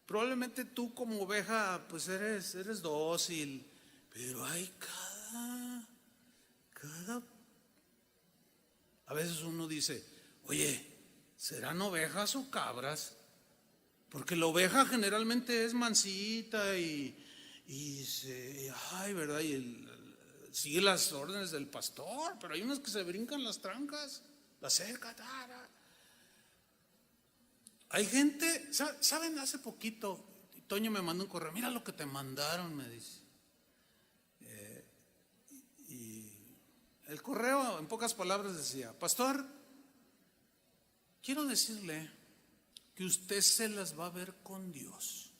Probablemente tú como oveja pues eres dócil, pero hay cada a veces uno dice, oye, ¿serán ovejas o cabras? Porque la oveja generalmente es mansita ¿verdad? Sigue las órdenes del pastor, pero hay unas que se brincan las trancas, la cerca, Hay gente, ¿saben? Hace poquito, Toño me mandó un correo, mira lo que te mandaron, me dice. Y el correo, en pocas palabras, decía, pastor, quiero decirle que usted se las va a ver con Dios.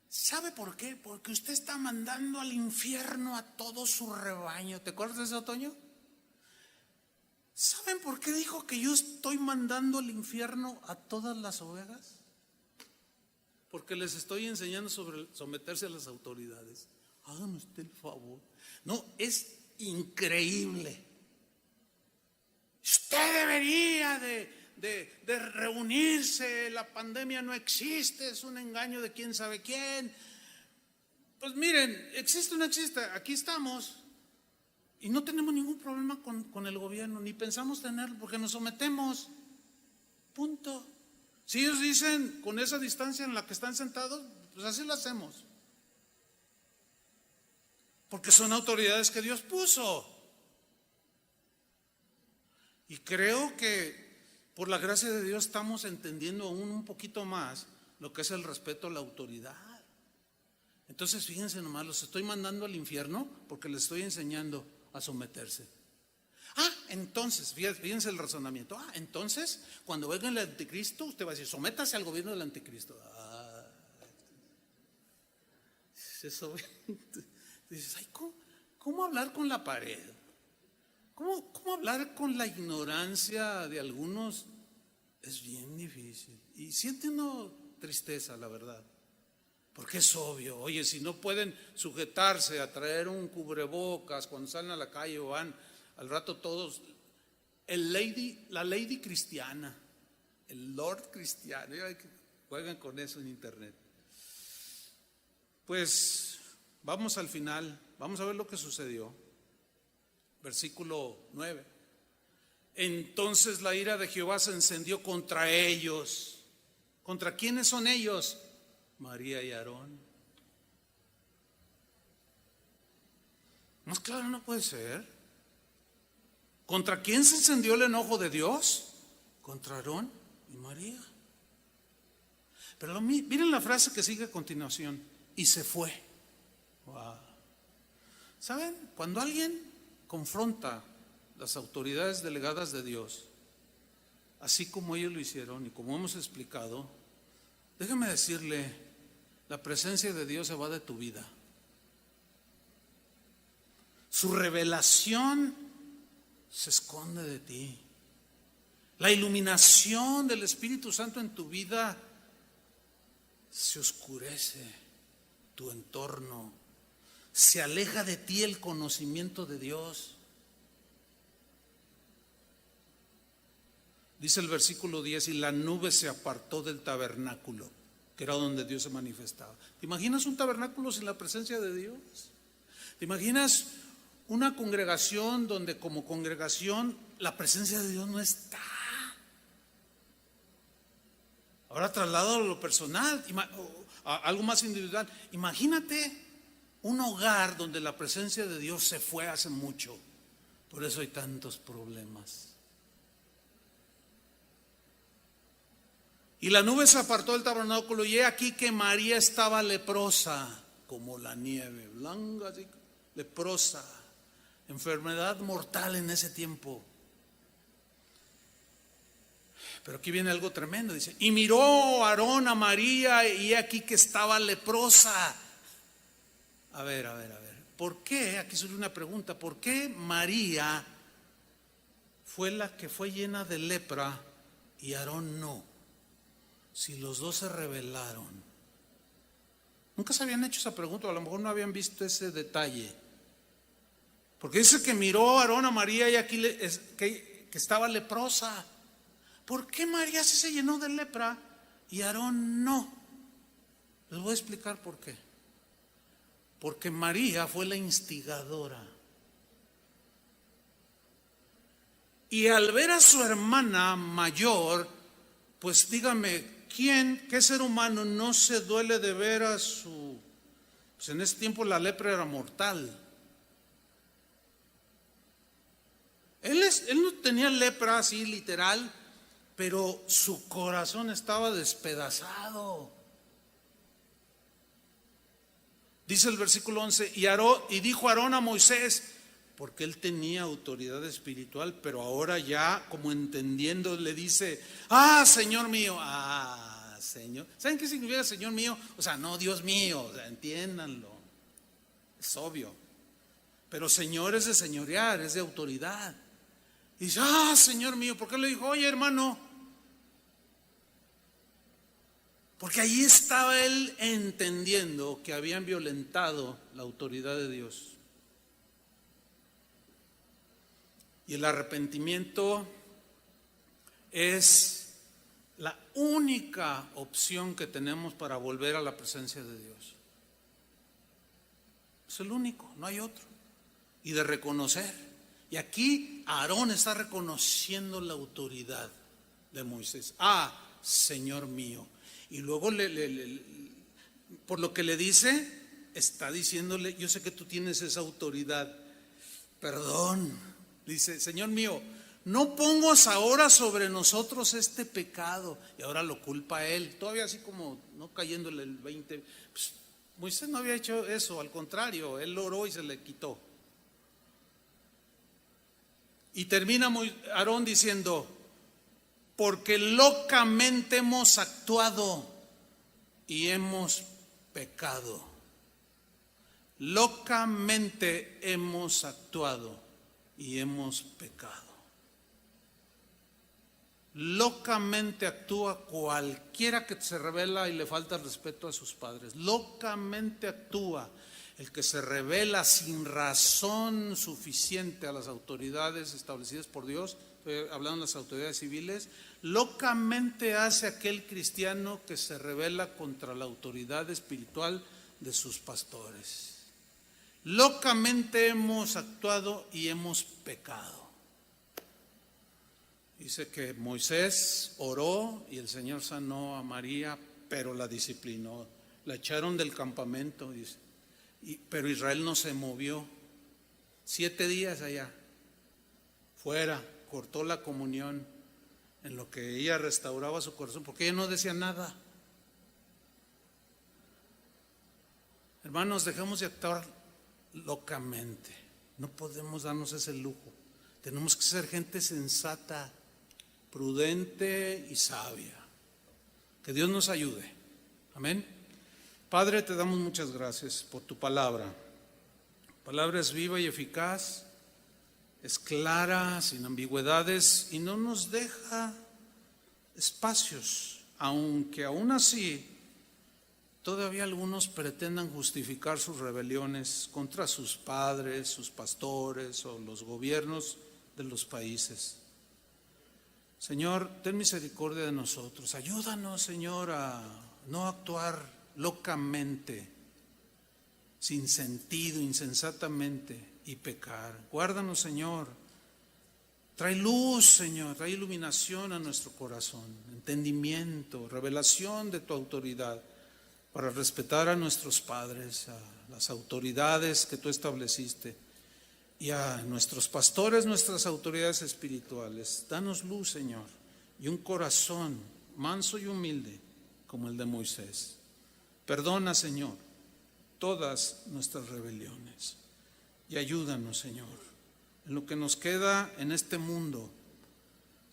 ¿Sabe por qué? Porque usted está mandando al infierno a todo su rebaño. ¿Te acuerdas de eso, Toño? ¿Saben por qué dijo que yo estoy mandando al infierno a todas las ovejas? Porque les estoy enseñando sobre someterse a las autoridades. Hágame usted el favor. No, es increíble. Usted debería de reunirse. La pandemia no existe, es un engaño de quién sabe quién. Pues miren, existe o no existe, aquí estamos. Y no tenemos ningún problema con el gobierno, ni pensamos tenerlo, porque nos sometemos. Punto. Si ellos dicen con esa distancia en la que están sentados, pues así lo hacemos. Porque son autoridades que Dios puso. Y creo que por la gracia de Dios estamos entendiendo aún un poquito más lo que es el respeto a la autoridad. Entonces fíjense nomás, los estoy mandando al infierno porque les estoy enseñando a someterse. Entonces, fíjense el razonamiento. Entonces, cuando venga el anticristo, usted va a decir, sométase al gobierno del anticristo. Eso, dices, ay, ¿cómo hablar con la pared? ¿Cómo hablar con la ignorancia de algunos? Es bien difícil. Y siente uno tristeza, la verdad. Porque es obvio, oye, si no pueden sujetarse a traer un cubrebocas cuando salen a la calle o van al rato todos, la lady cristiana, el Lord cristiano, juegan con eso en internet. Pues vamos al final, vamos a ver lo que sucedió. Versículo 9. Entonces la ira de Jehová se encendió contra ellos. ¿Contra quiénes son ellos? María y Aarón. Más claro no puede ser. ¿Contra quién se encendió el enojo de Dios? Contra Aarón y María. Pero miren la frase que sigue a continuación. Y se fue. Wow. ¿Saben? Cuando alguien confronta las autoridades delegadas de Dios, así como ellos lo hicieron y como hemos explicado, déjeme decirle, la presencia de Dios se va de tu vida. Su revelación se esconde de ti. La iluminación del Espíritu Santo en tu vida se oscurece. Tu entorno, se aleja de ti el conocimiento de Dios. Dice el versículo 10, y la nube se apartó del tabernáculo, que era donde Dios se manifestaba. ¿Te imaginas un tabernáculo sin la presencia de Dios? ¿Te imaginas una congregación donde como congregación la presencia de Dios no está? Ahora traslado a lo personal, a algo más individual. Imagínate un hogar donde la presencia de Dios se fue hace mucho. Por eso hay tantos problemas. Y la nube se apartó del tabernáculo y he aquí que María estaba leprosa, como la nieve, blanca, así, leprosa, enfermedad mortal en ese tiempo. Pero aquí viene algo tremendo, dice, y miró Aarón a María y he aquí que estaba leprosa. A ver, ¿por qué? Aquí surge una pregunta, ¿por qué María fue la que fue llena de lepra y Aarón no? Si los dos se rebelaron. Nunca se habían hecho esa pregunta, o a lo mejor no habían visto ese detalle. Porque dice que miró Aarón a María y aquí que estaba leprosa. ¿Por qué María sí se llenó de lepra y Aarón no? Les voy a explicar por qué. Porque María fue la instigadora. Y al ver a su hermana mayor, pues dígame, ¿qué ser humano no se duele de ver a su... Pues en ese tiempo la lepra era mortal. Él no tenía lepra así literal, pero su corazón estaba despedazado. Dice el versículo 11, y dijo Aarón a Moisés, porque él tenía autoridad espiritual, pero ahora ya como entendiendo le dice, Señor mío, Señor. ¿Saben qué significa Señor mío? O sea, no Dios mío, o sea, entiéndanlo, es obvio. Pero Señor es de señorear, es de autoridad. Y dice, Señor mío, ¿por qué le dijo? Oye, hermano, porque ahí estaba él entendiendo que habían violentado la autoridad de Dios. Y el arrepentimiento es la única opción que tenemos para volver a la presencia de Dios. Es el único, no hay otro. Y de reconocer. Y aquí Aarón está reconociendo la autoridad de Moisés. Señor mío. Y luego por lo que le dice, está diciéndole, yo sé que tú tienes esa autoridad. Perdón. Dice, Señor mío, no pongas ahora sobre nosotros este pecado. Y ahora lo culpa a él. Todavía así como no cayéndole el 20. Pues, Moisés no había hecho eso, al contrario, él oró y se le quitó. Y termina Aarón diciendo, porque locamente hemos actuado y hemos pecado. Locamente hemos actuado y hemos pecado. Locamente actúa cualquiera que se revela y le falta el respeto a sus padres. Locamente actúa el que se revela sin razón suficiente a las autoridades establecidas por Dios. Estoy hablando de las autoridades civiles. Locamente hace aquel cristiano que se revela contra la autoridad espiritual de sus pastores. Locamente hemos actuado y hemos pecado. Dice que Moisés oró y el Señor sanó a María, pero la disciplinó. La echaron del campamento, dice. Pero Israel no se movió. 7 días allá, fuera, cortó la comunión en lo que ella restauraba su corazón, porque ella no decía nada. Hermanos, dejemos de actuar locamente. No podemos darnos ese lujo. Tenemos que ser gente sensata, prudente y sabia. Que Dios nos ayude. Amén. Padre, te damos muchas gracias por tu palabra. La palabra es viva y eficaz, es clara, sin ambigüedades y no nos deja espacios, aunque aún así todavía algunos pretendan justificar sus rebeliones contra sus padres, sus pastores o los gobiernos de los países. Señor, ten misericordia de nosotros. Ayúdanos, Señor, a no actuar locamente, sin sentido, insensatamente y pecar. Guárdanos, Señor. Trae luz, Señor, trae iluminación a nuestro corazón, entendimiento, revelación de tu autoridad para respetar a nuestros padres, a las autoridades que tú estableciste y a nuestros pastores, nuestras autoridades espirituales. Danos luz, Señor, y un corazón manso y humilde como el de Moisés. Perdona, Señor, todas nuestras rebeliones y ayúdanos, Señor, en lo que nos queda en este mundo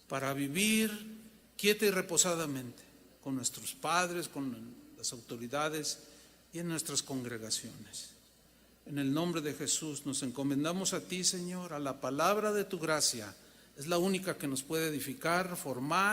para vivir quieta y reposadamente, con nuestros padres, con las autoridades y en nuestras congregaciones. En el nombre de Jesús nos encomendamos a ti, Señor, a la palabra de tu gracia. Es la única que nos puede edificar, formar